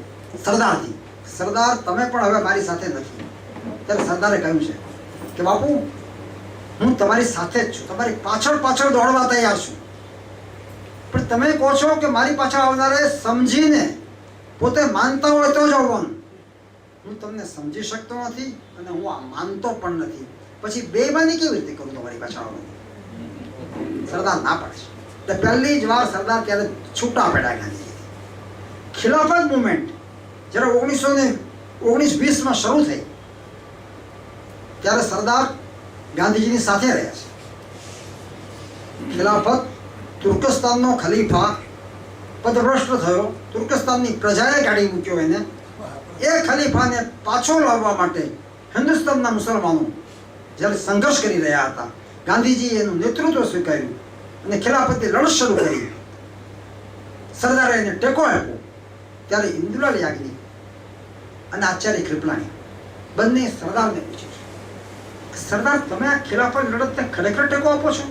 સરદારથી. સરદાર તમે પણ હવે મારી સાથે નથી. ત્યારે સરદારે કહ્યું છે કે બાપુ હું તમારી સાથે જ છું, તમારી પાછળ પાછળ દોડવા તૈયાર છું, પણ તમે કહો છો કે મારી પાછળ આવનારે સમજીને પોતે માનતા હોય તો જ આવવાનું. હું તમને સમજી શકતો નથી અને હું આ માનતો પણ નથી, પછી બેઈમાની કેવી રીતે કરું તમારી પાછળ આવવાની? સરદાર ના પાડે છે. એટલે પહેલી જ વાર સરદાર ત્યારે છૂટા પડ્યા ગાંધીજી. ખિલાફત મુવમેન્ટ જ્યારે 1919-20માં શરૂ થઈ ત્યારે સરદાર ગાંધીજીની સાથે રહ્યા છે. ખિલાફત તુર્કસ્તાનનો ખલીફા પદભ્રષ્ટ થયો, તુર્કસ્તાનની પ્રજાએ કાઢી મૂક્યો એને. એ ખલીફાને પાછો લાવવા માટે હિન્દુસ્તાનના મુસલમાનો જ્યારે સંઘર્ષ કરી રહ્યા હતા, ગાંધીજીએ એનું નેતૃત્વ સ્વીકાર્યું અને ખિલાફતની લડત શરૂ કરી. સરદારે એને ટેકો આપ્યો. ત્યારે ઇન્દુલાલ યાજ્ઞિક અને આચાર્ય કૃપલાણી બંને સરદારને પૂછ્યું છે, સરદાર તમે આ ખિલાફત લડતને ખરેખર ટેકો આપો છો?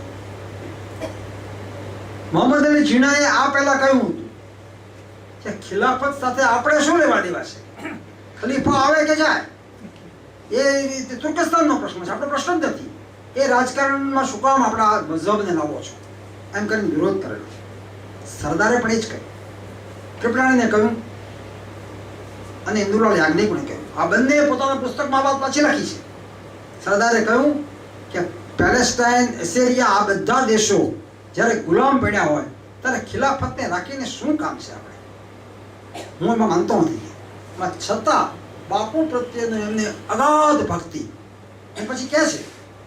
મોહમ્મદ અલી જીનાએ આ પહેલા કહ્યું હતું કે ખિલાફત સાથે આપણે શું લેવા દેવા છે? ખલીફા આવે કે જાય એ તુર્કસ્તાનનો પ્રશ્ન છે, આપણો પ્રશ્ન જ નથી. એ રાજકારણમાં શું કામ આપણા મઝહબને લાવો છો? એમ કરીને વિરોધ કરેલો. સરદારે પણ એ જ કહ્યું, કૃપલાણીને કહ્યું અને ઇન્દુલાલ યાજ્ઞિકને કહ્યું. આ બંને પોતાના પુસ્તકમાં વાત પાછી લખી છે. સરદારે કહ્યું કે પેલેસ્ટાઇન, એસેરિયા આ બધા દેશો જ્યારે ગુલામ પડ્યા હોય ત્યારે ખિલાફતને રાખીને શું કામ છે આપણે? હું એમાં માનતો નથી. છતાં બાપુ પ્રત્યેનો એમને અગાધ ભક્તિ. એ પછી કહે છે,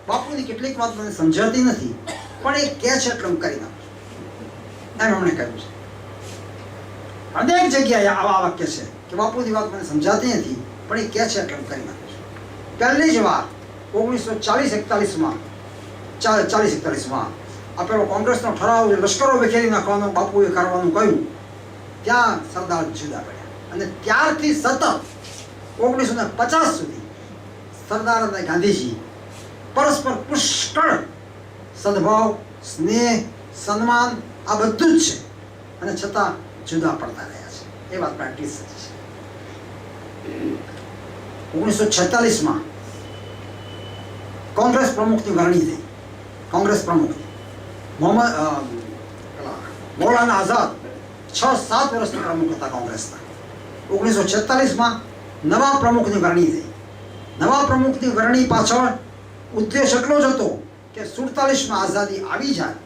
બાપુની કેટલીક વાત મને સમજાતી નથી પણ એ કહે છે એટલે હું કરી નાખું એમ એમણે કહ્યું છે. અનેક જગ્યાએ આવા વાક્ય છે કે બાપુની વાત મને સમજાતી નથી પણ એ કહે છે એટલે હું કરી નાખું છું. પહેલી જ વાર 1940-41માં આ પેલો કોંગ્રેસનો ઠરાવ લશ્કરો વિખેરી નાખવાનો બાપુએ કરવાનું કહ્યું, ત્યાં સરદાર જુદા પડ્યા. અને ત્યારથી સતત 1950 સુધી સરદાર અને ગાંધીજી પરસ્પર પુષ્કળ સદભાવ, સ્નેહ, સન્માન આ બધું જ છે અને છતાં જુદા પડતા રહ્યા છે. એ વાત પણ એટલી સચી છે. 1946માં કોંગ્રેસ પ્રમુખની વરણી થઈ. કોંગ્રેસ પ્રમુખ મૌલાના આઝાદ 6-7 વર્ષના પ્રમુખ હતા કોંગ્રેસના. 1946માં નવા પ્રમુખની વરણી થઈ. નવા પ્રમુખની વરણી પાછળ ઉદ્દેશ એટલો જ હતો કે 47માં આઝાદી આવી જાય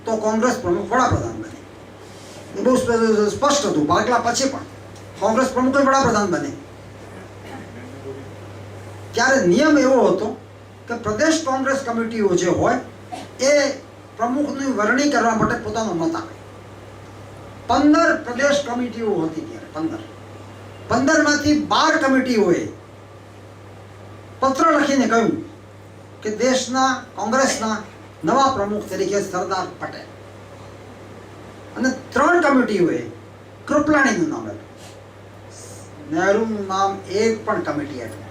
તો કોંગ્રેસ પ્રમુખ વડાપ્રધાન બને. એ બહુ સ્પષ્ટ હતું. ભાગલા પછી પણ કોંગ્રેસ પ્રમુખ વડાપ્રધાન બને. ત્યારે નિયમ એવો હતો કે પ્રદેશ કોંગ્રેસ કમિટીઓ જે હોય એ પ્રમુખની વરણી કરવા માટે પોતાનો મત આપે. 15 પ્રદેશ કમિટીઓ હતી ત્યારે. 15માંથી 12 કમિટીઓએ પત્ર લખીને કહ્યું કે દેશના કોંગ્રેસના નવા પ્રમુખ તરીકે સરદાર પટેલ. અને 3 કમિટીઓએ કૃપલાણીનું નામ આપ્યું. નહેરુનું નામ એક પણ કમિટી આપ્યું.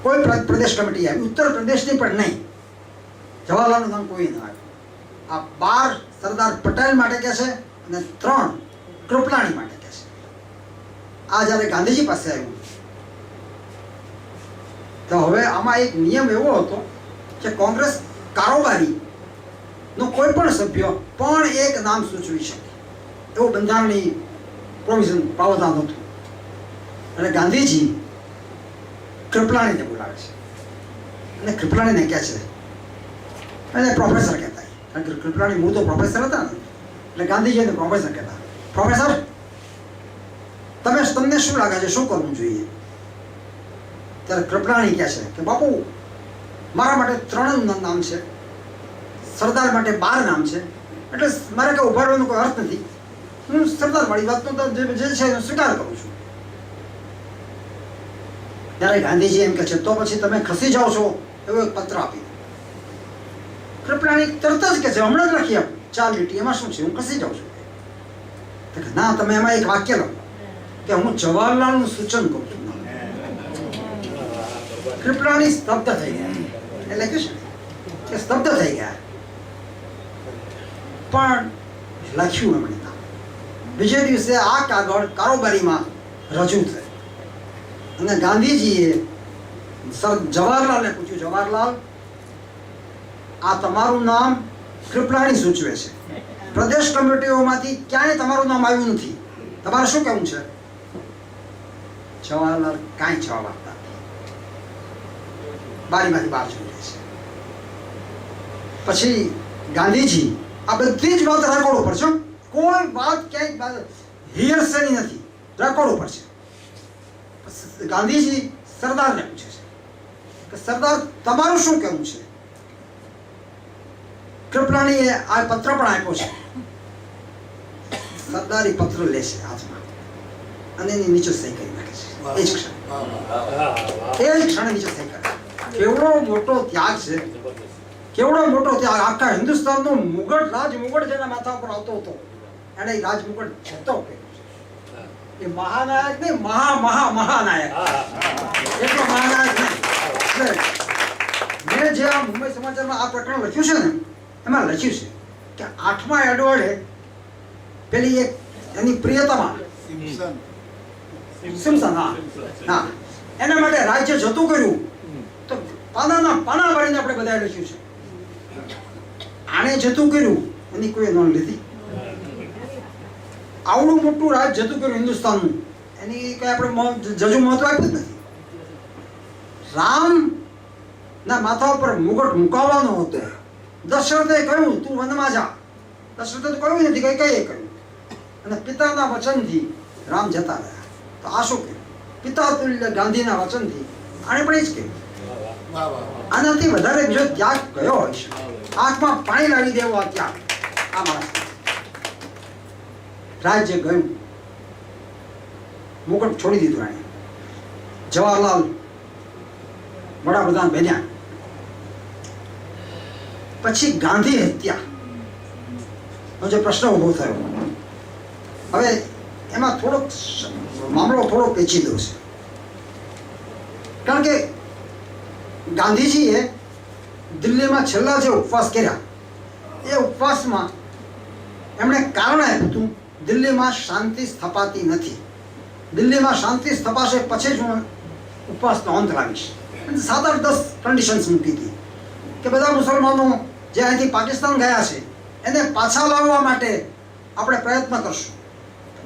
કોઈ પ્રદેશ કમિટી આવી, ઉત્તર પ્રદેશની પણ નહીં. જવાહરલાલનું નામ કોઈ ના આવ્યું. આ 12 સરદાર પટેલ માટે કહે છે અને 3 કૃપલાણી માટે કહે છે. આ જ્યારે ગાંધીજી પાસે આવ્યું તો હવે આમાં એક નિયમ એવો હતો કે કોંગ્રેસ કારોબારીનો કોઈ પણ સભ્ય પણ એક નામ સૂચવી શકે એવો બંધારણની પ્રોવિઝન પ્રાવધાન હતું. અને ગાંધીજી કૃપલાણીને બોલાવે છે અને કૃપલાણીને કહે છે, અને પ્રોફેસર કહેતા, કારણ કે કૃપલાણી મૂળ તો પ્રોફેસર હતા ને, એટલે ગાંધીજીને પ્રોફેસર કહેતા. પ્રોફેસર, તમને શું લાગે છે, શું કરવું જોઈએ? ત્યારે કૃપલાણી કહે છે કે બાપુ, મારા માટે 3 નામ છે, સરદાર માટે 12 નામ છે, એટલે મારે કંઈ ઉભા રહેવાનો કોઈ અર્થ નથી. હું સરદાર વાળી વાતનો તો જે છે એનો સ્વીકાર કરું છું. ત્યારે ગાંધીજી એમ કહે છે તો પછી તમે ખસી જાઓ છો એવો એક પત્ર આપી. કૃપલાણી તરત જ કહે છે હમણાં જ લખી આપું, 4 લીટી, એમાં શું છે, હું ખસી જાઉં છું. ના, તમે એમાં એક વાક્ય લખો કે હું જવાહરલાલનું સૂચન કરું છું. કૃપલાણી સ્તબ્ધ થઈ ગયા. એ લખ્યું છે કે સ્તબ્ધ થઈ ગયા, પણ લખ્યું એમણે નામ. બીજે દિવસે આ કાગળ કારોબારીમાં રજૂ થયો અને ગાંધીજીએ જવાહરલાલને પૂછ્યું, જવાહરલાલ, આ તમારું નામ કૃપલાણી સૂચવે છે, પ્રદેશ કમિટીઓમાંથી ક્યાંય તમારું નામ આવ્યું નથી, તમારે શું કહેવું છે? જવાહરલાલ કાંઈ જવાબ આપતા બારીમાંથી બહાર જોઈ રહે છે. પછી ગાંધીજી આ બધી જ વાત રેકોર્ડ ઉપર છે, કોઈ વાત ક્યાંય હિયરસેની નથી, રેકોર્ડ ઉપર છે. ગાંધીજી સરદારને પૂછે છે કે સરદાર, તમારું શું કહેવું છે? કૃપલાણીએ આ પત્ર પણ આપ્યો છે. સરદાર એ પત્ર લે છે હાથમાં અને એની નીચે સહી કરી નાખે છે. એ જ ક્ષણે નીચે સહી કરે. કેવડો મોટો ત્યાગ છે, કેવડો મોટો ત્યાગ. આખા હિન્દુસ્તાનનો મુગટ, રાજમુગટ જેના માથા ઉપર આવતો હતો એને રાજમુગટ જતો કર્યો છે. એ મહાનાયક નહીં, મહાનાયક. એટલો મહાનાયક નહીં. મેં જે આ મુંબઈ સમાચારમાં આ પ્રકરણ લખ્યું છે ને, એમાં લખ્યું છે કે 8મા એડવર્ડે પેલી એક એની પ્રિયતમા સિમ્પસન, હા, એના માટે રાજ્ય જતું કર્યું તો પાના ભરીને આપણે બધાએ લખ્યું છે. આણે જતું કર્યું એની કોઈ નોંધ લીધી? આવડું મોટું રાજ જતું કર્યું હિન્દુસ્તાનનું, એની કઈ આપણે જજુ મહત્વ આપ્યું જ નથી. રામ ના માથા ઉપર મુગટ મુકાવવાનો હતો. દશરથે કહ્યું તું વનમાં જા. દશરથે તો કહ્યું નથી, કઈ કઈ કહ્યું. અને પિતાના વચનથી રામ જતા રહ્યા. તો આ શું કહ્યું? પિતા તુલ્ય ગાંધીના વચનથી આણે પણ એ જ કહ્યું. વાહ વાહ વાહ. આનાથી વધારે બીજો ત્યાગ કયો હોય છે? આંખમાં પાણી લાવી દેવો આ ત્યાગ આ માણસ. રાજ્ય ગયું, મુકટ છોડી દીધું આણે. જવાહરલાલ વડાપ્રધાન બન્યા. પછી ગાંધી હત્યાનો જે પ્રશ્ન ઉભો થયો, હવે એમાં થોડોક મામલો થોડો પેચીદો છે. કારણ કે ગાંધીજીએ દિલ્હીમાં છેલ્લા જે ઉપવાસ કર્યા એ ઉપવાસમાં એમણે કારણ આપ્યું હતું દિલ્હીમાં શાંતિ સ્થપાતી નથી, દિલ્હીમાં શાંતિ સ્થપાશે પછી જ હું ઉપવાસનો અંત લાવીશ. 7-8-10 કન્ડિશન્સ મૂકી હતી કે બધા મુસલમાનો જે અહીંથી પાકિસ્તાન ગયા છે એને પાછા લાવવા માટે આપણે પ્રયત્ન કરશું,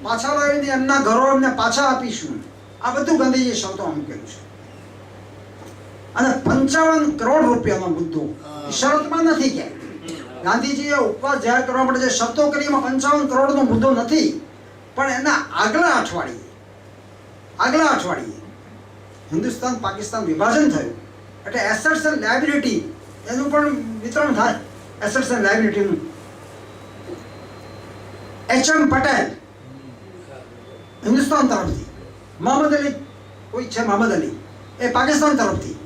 પાછા લાવીને એમના ઘરો એમને પાછા આપીશું. આ બધું ગાંધીજીએ શરતોમાં મૂકેલું છે. અને 55 કરોડ રૂપિયાનો મુદ્દો શરતમાં નથી. ક્યાંય ગાંધીજીએ ઉપવાસ જાહેર કરવા માટે જે શરતો કરી એમાં 55 કરોડનો મુદ્દો નથી. પણ એના આગલા અઠવાડિયે હિન્દુસ્તાન પાકિસ્તાન વિભાજન થયું એટલે એસેટ્સ એન્ડ લાયબિલિટી એનું પણ વિતરણ થાય. એસેટ્સ એન્ડ લાયબિલિટીનું એચ.એમ. પટેલ હિન્દુસ્તાન તરફથી, મોહમ્મદ અલી કોઈ છે મોહમ્મદ અલી એ પાકિસ્તાન તરફથી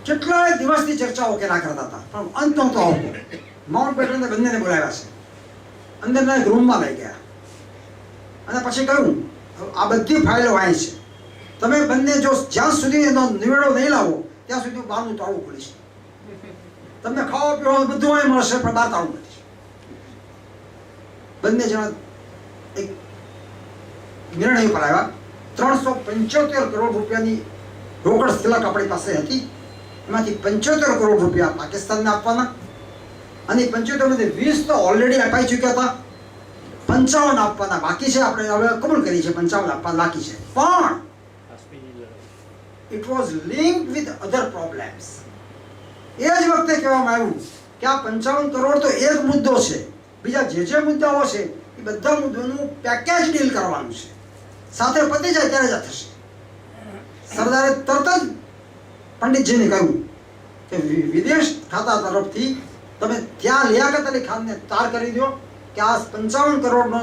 કેટલાય દિવસથી ચર્ચાઓ કર્યા કરતા હતા પણ અંત નહોતો આવતો. માઉન્ટ બેટનને બંનેને બોલાવ્યા છે, અંદરના એક રૂમમાં લઈ ગયા અને પછી કહ્યું આ બધી ફાઇલો વાંચી છે, તમે બંને જો જ્યાં સુધી એનો નિવેડો નહીં લાવો ત્યાં સુધી બહારનું તાળું ખોલીશ. તમને ખાવા પીવાનું બધું અહીં મળશે પણ બહાર તાળું નથી. બંને જણા એક નિર્ણય પર આવ્યા. 375 કરોડ રૂપિયાની રોકડ સ્થિલક આપણી પાસે હતી, એમાંથી 75 કરોડ રૂપિયા પાકિસ્તાનને આપવાના અને 75 માંથી 20 તો ઓલરેડી અપાઈ ચૂક્યા હતા, 55 આપવાના બાકી છે. આપણે હવે કબૂલ કરી છે 55 આપવાના બાકી છે. પણ it was linked with other problems. એ જ વખતે કહેવામાં આવ્યું કે આ 55 કરોડ તો એક મુદ્દો છે, બીજા જે મુદ્દાઓ છે એ બધા મુદ્દાનું પેકેજ ડીલ કરવાનું છે, સાથે પતી જાય ત્યારે જ આ થશે. સરદારે તરત જ પંડિતજીને કહ્યું કે વિદેશ ખાતા તરફથી તમે ત્યાં લિયાકત અલી ખાનને તાર કરી દો કે આ 55 કરોડનો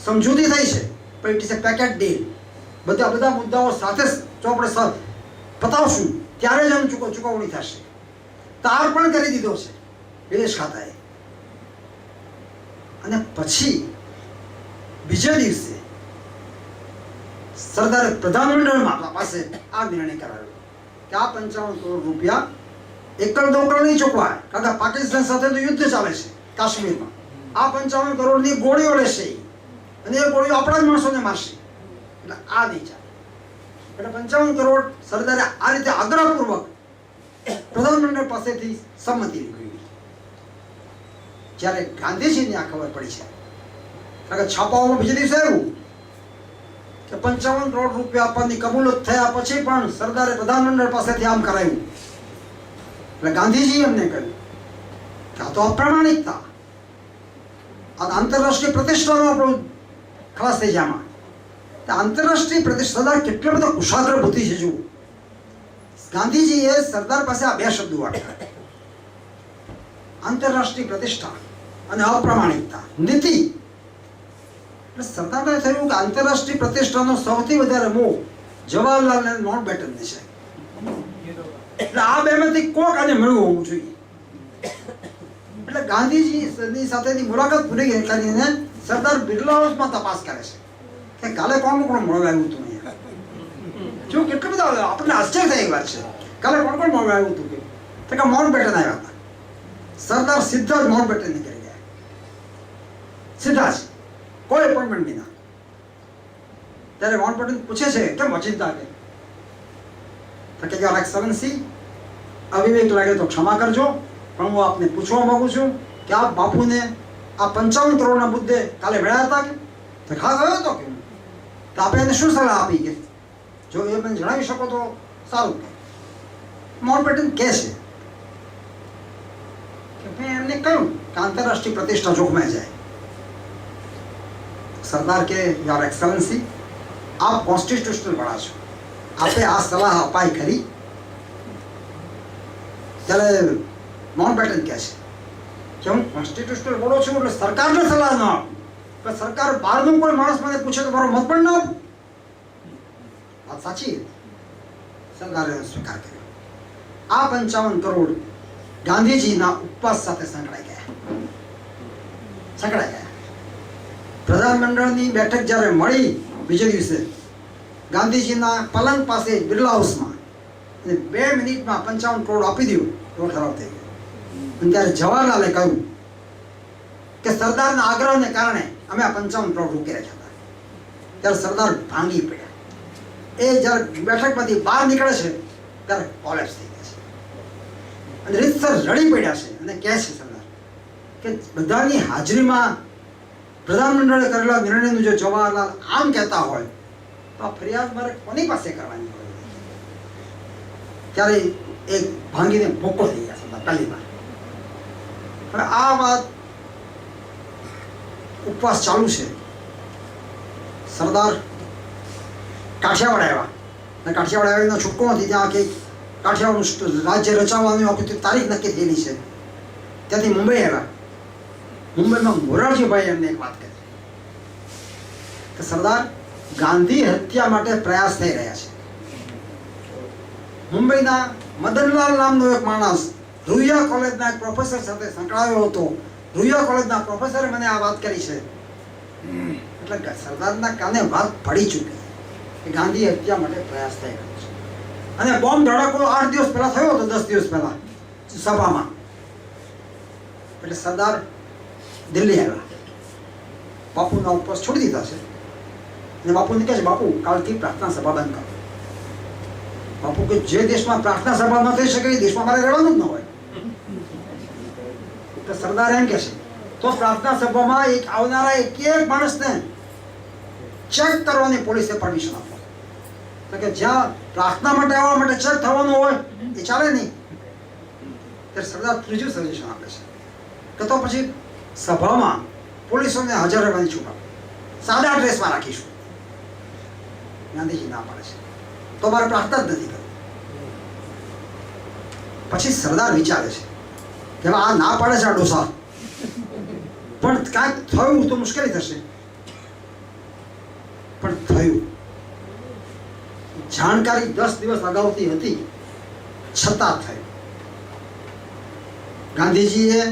સમજૂતી થઈ છે પણ it is a package deal. બધા મુદ્દાઓ સાથે જો આપણે પતાવશું ત્યારે જ આમ ચૂકવણી થશે. તાર પણ કરી દીધો છે વિદેશ ખાતાએ. અને પછી બીજે દિવસે સરદારે પ્રધાનમંડળમાં પાસે આ નિર્ણય કરાવ્યો કે આ 55 કરોડ રૂપિયા એકલ દોકલ નહીં ચૂકવાય, કારણ કે પાકિસ્તાન સાથે તો યુદ્ધ ચાલે છે કાશ્મીરમાં. આ 55 કરોડની ગોળીઓ લેશે અને એ ગોળીઓ આપણા જ માણસોને મારશે, એટલે આ નહીં ચાલે. એટલે 55 કરોડ સરદારે આ રીતે આગ્રહપૂર્વક પ્રધાનમંડળ પાસેથી સંમતિ મેળવી. જ્યારે ગાંધીજીને આ ખબર પડી છે, કારણ કે છાપાઓમાં બીજે દિવસે આવ્યું કે 55 કરોડ રૂપિયા આપવાની કબૂલત થયા પછી પણ સરદારે પ્રધાનમંડળ પાસેથી આમ કરાવ્યું. એટલે ગાંધીજી એમને કહ્યું કે આ તો અપ્રામાણિકતા, આ આંતરરાષ્ટ્રીય પ્રતિષ્ઠાનો આપણો ખલાસ થઈ જાય. આંતરરાષ્ટ્રીય પ્રતિષ્ઠા કેટલો બધો કુશાગ્ર બુદ્ધિ છે. જુઓ, ગાંધીજીએ સરદાર પાસે આ બે શબ્દો વાપર્યા, આંતરરાષ્ટ્રીય પ્રતિષ્ઠા અને અપ્રામાણિકતા નીતિ. એટલે સરદારને થયું કે આંતરરાષ્ટ્રીય પ્રતિષ્ઠાનો સૌથી વધારે મોહ જવાહરલાલ અને માઉન્ટ બેટનને છે. એટલે આ બેમાંથી કોક આને મળવું હોવું જોઈએ. એટલે ગાંધીજીની સાથેની મુલાકાત પૂરી કરીને સરદાર બિરલા હાઉસમાં તપાસ કરે છે કે કાલે કોણ મળવા આવ્યું હતું અહીંયા. જો કેટલું બધા આપણને આશ્ચર્ય થઈ વાત છે. કાલે કોણ મળવા આવ્યું હતું કે માઉન્ટ બેટન આવ્યા હતા. સરદાર સીધા જ માઉન્ટ બેટન નીકળી ગયા, સીધા જ, કોઈ એપોઇન્ટમેન્ટ વિના. ત્યારે માઉન્ટ બેટન પૂછે છે કેમ ઓચિંતા કે યોર એક્સલન્સી, અવિવેક લાગે તો ક્ષમા કરજો, પણ હું આપને પૂછવા માંગુ છું કે આપ બાપુને આ 55 કરોડના મુદ્દે કાલે મળ્યા હતા કે ખાસ આવ્યો હતો કે તો આપણે એને શું સલાહ આપી કે જો એ મને જણાવી શકો તો સારું. માઉન્ટબેટન કહે છે કે મેં એમને કહ્યું કે આંતરરાષ્ટ્રીય પ્રતિષ્ઠા જોખમાઈ જાય. સરદાર કે યોર એક્સલન્સી આપ કોન્સ્ટિટ્યુશનલ વડા છો, આપે આ સલાહ અપાઈ ખરી? ત્યારે માઉન્ટબેટન કહે છે કે હું કોન્સ્ટિટ્યુશનલ વડો છું એટલે સરકારને સલાહ ન આપું, પણ સરકાર બહારનું કોઈ માણસ મને પૂછે તો મારો મત પણ ન આપું. વાત સાચી. સરદારે સ્વીકાર કર્યો. આ 55 કરોડ ગાંધીજીના ઉપવાસ સાથે સંકળાઈ ગયા. પ્રધાનમંડળની બેઠક જ્યારે મળી બીજે દિવસે ગાંધીજીના પલંગ પાસે બિરલા હાઉસમાં, અને 2 મિનિટમાં 55 કરોડ આપી દીધું એવો ઠરાવ થઈ ગયો. અને ત્યારે જવાહરલાલે કહ્યું કે સરદારના આગ્રહને કારણે અમે આ 55 કરોડ રોકી રાખ્યા હતા. ત્યારે સરદાર ભાંગી પડ્યા. એ જ્યારે બેઠકમાંથી બહાર નીકળે છે ત્યારે કોલેપ્સ થઈ ગયા છે અને રીતસર રડી પડ્યા છે અને કહે છે સરદાર કે બધાની હાજરીમાં પ્રધાનમંડળે કરેલા નિર્ણયનું જો જવાહરલાલ આમ કહેતા હોય તો આ ફરિયાદ મારે કોની પાસે કરવાની હોય? ત્યારે એક ભાંગીને ભોકો થઈ ગયા સરદાર પહેલી વાર. હવે આ વાત ઉપવાસ ચાલુ છે. સરદાર કાઠિયાવાડ આવ્યા અને કાઠિયાવાડ આવ્યા છૂટકો નથી. ત્યાં કે કાઠિયાવાડનું રાજ્ય રચાવવાની આખી તારીખ નક્કી થયેલી છે. ત્યાંથી મુંબઈ આવ્યા. મુંબઈમાં મોરારજીભાઈ એમને એક વાત કરી કે સરદાર ગાંધી હત્યા માટે પ્રયાસ થઈ રહ્યા છે. મુંબઈના મદનલાલ નામનો એક માણસ રૂયા કોલેજના એક પ્રોફેસર સાથે સંકળાયો હતો. રૂયા કોલેજના પ્રોફેસરે મને આ વાત કરી છે. એટલે સરદારના કાને વાત પડી ચૂકી કે ગાંધી હત્યા માટે પ્રયાસ થઈ રહ્યો છે. અને બોમ્બ ધડાકો 8 દિવસ પહેલા થયો હતો, 10 દિવસ પહેલા સભામાં. એટલે સરદાર દિલ્હી આવ્યા. બાપુના ઉપવાસ છોડી દીધા છે અને બાપુને કહે છે બાપુ કાલથી પ્રાર્થના સભા બંધ કરો. બાપુ કે જે દેશમાં પ્રાર્થના સભા ન થઈ શકે એ દેશમાં મારે રહેવાનું જ ન હોય. એટલે સરદાર એમ કહે છે તો પ્રાર્થના સભામાં એક આવનારા એક માણસને ચેક કરવાની પોલીસે પરમિશન આપો. તો કે જ્યાં પ્રાર્થના માટે આવવા માટે ચેક થવાનું હોય એ ચાલે નહીં. ત્યારે સરદાર ત્રીજું સજેશન આપે છે કે તો પછી સભામાં પોલીસોને હાજર રહેવાની છૂટ આપો, સાદા ડ્રેસમાં રાખીશું. ગાંધીજી ના પાડે છે તો મારે પ્રાર્થના જ નથી કરવી. પછી સરદાર વિચારે છે કે આ ના પાડે છે આ ડોસા, પણ કાંઈક થયું તો મુશ્કેલી થશે. પણ થયું. જાણકારી 10 દિવસ અગાઉથી હતી છતાં થયું. ગાંધીજીએ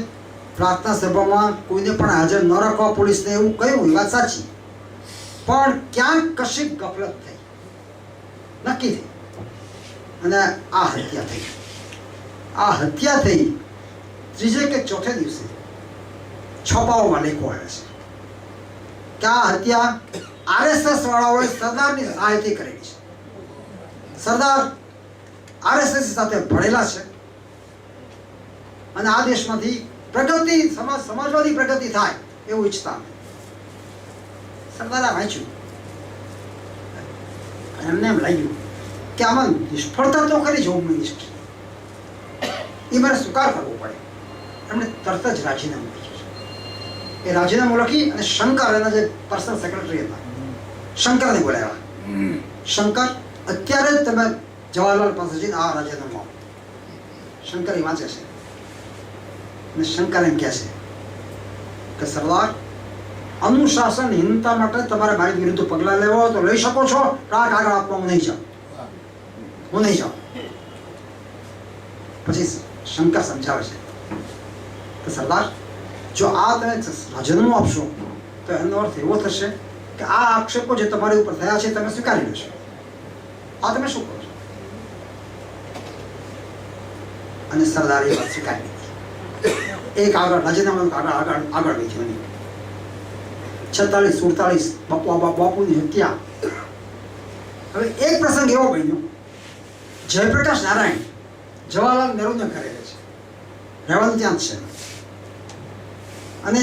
પ્રાર્થના સભામાં કોઈને પણ હાજર ન રાખવા પોલીસને એવું કહ્યું, એ વાત સાચી. પણ ક્યાંક કશીક ગફલત થઈ, નક્કી થઈ અને આ હત્યા થઈ. આ હત્યા થઈ ત્રીજે કે ચોથે દિવસે છપાઓમાં લેખો આવે છે કે આ હત્યા આરએસએસ વાળાઓએ સરદારની સહાયથી કરેલી છે. સરદાર આરએસએસ સાથે ભળેલા છે અને આ દેશમાંથી પ્રગતિ સમાજવાદી પ્રગતિ થાય એવું ઈચ્છતા. સરદારે વાંચ્યું, એમને એમ લાગ્યું કે આમાં નિષ્ફળતા તો ખરી જ હોમ મિનિસ્ટ્રી, એ મારે સ્વીકાર કરવો પડે. એમણે તરત જ રાજીનામું લખ્યું છે. એ રાજીનામું લખી અને શંકર એના જે પર્સનલ સેક્રેટરી હતા શંકરને બોલાવ્યા. શંકર, અત્યારે જ તમે જવાહરલાલ પાસે જઈને આ રાજીનામું આપો. શંકર એ વાંચે છે અને શંકર એમ કહે છે કે સરદાર અનુશાસનહીનતા માટે તમારે મારી વિરુદ્ધ પગલાં લેવા હોય તો લઈ શકો છો, કાગળ આપવા હું નહીં જાઉં. પછી શંકર સમજાવે છે કે સરદાર જો આ તમે રાજીનામું આપશો તો એનો અર્થ એવો થશે કે આ આક્ષેપો જે તમારી ઉપર થયા છે તમે સ્વીકારી લેશો. આ તમે શું કરો છો? અને સરદારે એ વાત સ્વીકારી લીધી. એક આગળ રાજીનામાનું આગળ વેચ્યું. 46-47 બાપુની હત્યા. હવે એક પ્રસંગ એવો બન્યો, જયપ્રકાશ નારાયણ જવાહરલાલ નહેરુને ઘરે રહે છે. રહેવાનું ત્યાં જ છે. અને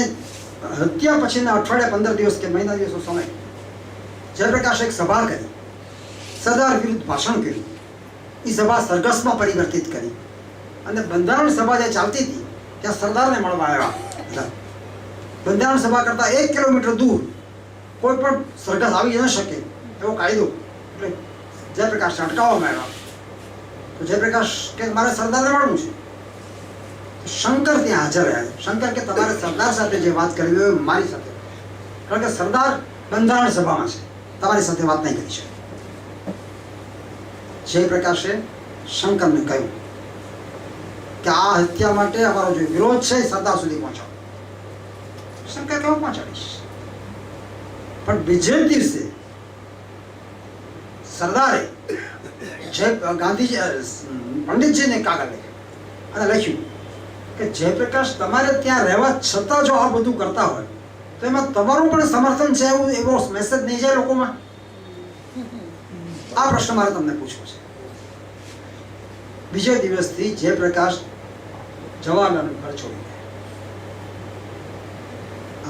હત્યા પછીના અઠવાડિયા 15 દિવસ કે મહિના દિવસો સમય જયપ્રકાશે એક સભા કરી, સરદાર વિરુદ્ધ ભાષણ કર્યું. એ સભા સરઘસમાં પરિવર્તિત કરી અને બંધારણ સભા જે ચાલતી હતી ત્યાં સરદારને મળવા આવ્યા બધા. બંધારણ સભા કરતા 1 કિલોમીટર દૂર કોઈ પણ સરઘસ આવી ન શકે એવો કાયદો, એટલે જયપ્રકાશને અટકાવવામાં આવ્યા. તો જયપ્રકાશ કે મારે સરદારને મળવું છે. શંકર ત્યાં હાજર રહ્યા. શંકર કે તમારે સરદાર સાથે જે વાત કરવી હોય મારી સાથે, કારણ કે સરદાર બંધારણ સભામાં છે, તમારી સાથે વાત નહીં કરી શકે. જયપ્રકાશે શંકરને કહ્યું કે આ હત્યા માટે અમારો જે વિરોધ છે સરદાર સુધી પહોંચાડો. શંકર કે હું પહોંચાડીશ. પણ બીજે દિવસે સરદારે ગાંધીજી પંડિતજીને કાગળ લખ્યો અને લખ્યું કે જયપ્રકાશ તમારે ત્યાં રહેવા છતાં જો આ બધું કરતા હોય તો એમાં તમારું પણ સમર્થન છે એવું એવો મેસેજ નહીં જાય લોકોમાં. આ પ્રશ્ન મારે તમને પૂછવો છે. બીજા દિવસથી જયપ્રકાશ જવાહરલાલનું ઘર છોડી ગયા.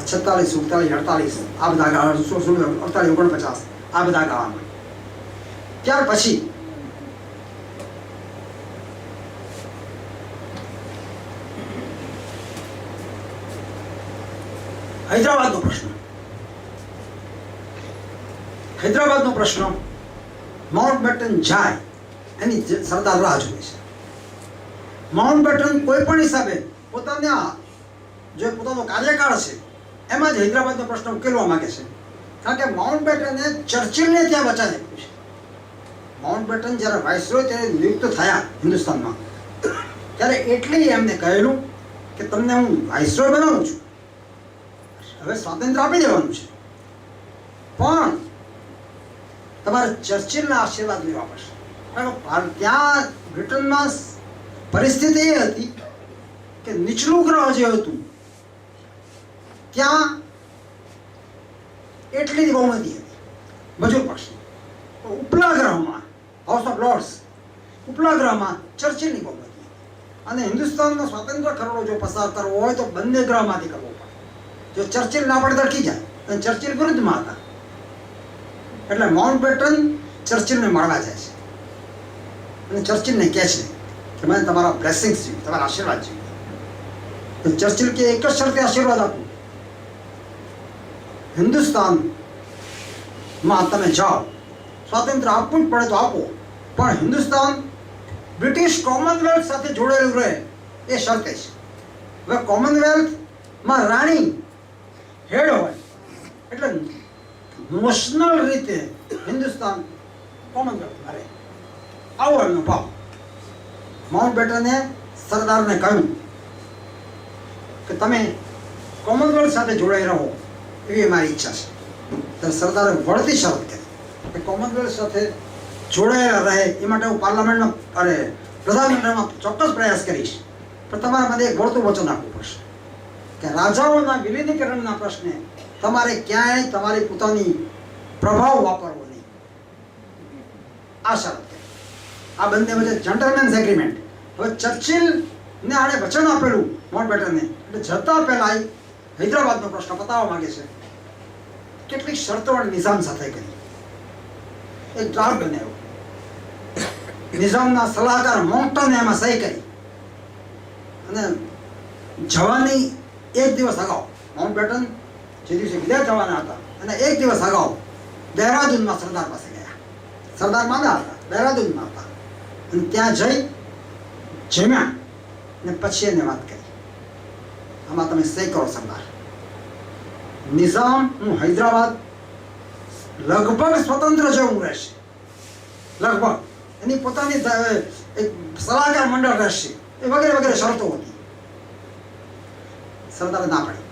46, 47, 48 આ બધા 48, 49 આ બધા ગાળામાં. ત્યાર પછી હૈદરાબાદનો પ્રશ્ન માઉન્ટ બેટન જાય એની સરદાર રાહ જોવે છે. માઉન્ટ બેટન કોઈ પણ હિસાબે પોતાનો કાર્યકાળ છે એમાં જ હૈદરાબાદનો પ્રશ્ન ઉકેલવા માંગે છે. કારણ કે માઉન્ટ બેટને ચર્ચિલને ત્યાં બચાવી આપ્યું છે. માઉન્ટ બેટન જ્યારે વાઇસરોય ત્યારે નિયુક્ત થયા હિન્દુસ્તાનમાં ત્યારે એટલી એમને કહેલું કે તમને હું વાઇસરોય બનાવું છું, હવે સ્વાતંત્ર્ય આપી દેવાનું છે, પણ તમારે ચર્ચિલના આશીર્વાદ લેવા પડશે. ત્યાં બ્રિટનમાં પરિસ્થિતિ એ હતી કે નીચલું ગ્રહ જે હતું ત્યાં એટલી જ બહુમતી હતી મજૂર પક્ષની. ઉપલા ગ્રહમાં હાઉસ ઓફ લોર્ડ્સ ઉપલા ગ્રહમાં ચર્ચિલની બહુમતી હતી. અને હિન્દુસ્તાનનો સ્વાતંત્ર્ય ખરડો જો પસાર કરવો હોય તો બંને ગ્રહમાંથી કરવો પડે. જો ચર્ચિલ ના પડે અટકી જાય અને ચર્ચિલ વિરુદ્ધમાં હતા. એટલે માઉન્ટ બેટન ચર્ચિલને મળવા જાય છે અને ચર્ચિલને કહે છે કે મને તમારા બ્લેસિંગ્સ જોઈએ, તમારા આશીર્વાદ જોઈએ. તો ચર્ચિલ કે એક જ શરતે આશીર્વાદ આપું, હિન્દુસ્તાનમાં તમે જાઓ, સ્વાતંત્ર્ય આપવું જ પડે તો આપો, પણ હિન્દુસ્તાન બ્રિટિશ કોમનવેલ્થ સાથે જોડેલું રહે એ શરતે છે. હવે કોમનવેલ્થમાં રાણી હેડ હોય એટલે નોશનલ રીતે હિન્દુસ્તાન કોમનવેલ્થમાં રહે, આવો એમનો ભાવ. માઉન્ટ બેટને સરદારને કહ્યું કે તમે કોમનવેલ્થ સાથે જોડાઈ રહો એવી મારી ઈચ્છા છે. ત્યારે સરદારે વળતી શરત કરી કે કોમનવેલ્થ સાથે જોડાયેલા રહે એ માટે હું પાર્લામેન્ટમાં પ્રધાનમંત્રીમાં ચોક્કસ પ્રયાસ કરીશ, પણ તમારા મને એક વળતું વચન આપવું પડશે કે રાજાઓના વિલીનીકરણના પ્રશ્ને તમારે ક્યાંય તમારી પોતાની પ્રભાવ વાપરવો નહીં. આ શરત કરી. આ બંને વચ્ચે જેન્ટલમેન્સ એગ્રીમેન્ટ. હવે ચર્ચિલને આણે વચન આપેલું માઉન્ટ બેટનને, એટલે જતા પહેલા હૈદરાબાદનો પ્રશ્ન પતાવવા માંગે છે. કેટલીક શરતો નિઝામ સાથે કરી. એક ડ્રાફ્ટ બનાવ્યો, નિઝામના સલાહકાર મોન્કટને એમાં સહી કરી અને જવાની એક દિવસ અગાઉ માઉન્ટ બેટન જે દિવસે વિદાય થવાના હતા અને એક દિવસ અગાઉ દહેરાદૂનમાં સરદાર પાસે ગયા. સરદાર માંદા હતા, દહેરાદૂનમાં હતા, અને ત્યાં જઈ જમ્યા ને પછી એને વાત કરી, આમાં તમે સહી કરો સરદાર. નિઝામનું હૈદરાબાદ લગભગ સ્વતંત્ર જેવું રહેશે, લગભગ એની પોતાની એક સલાહકાર મંડળ રહેશે, એ વગેરે વગેરે શરતો હતી. સરદારે ના પાડી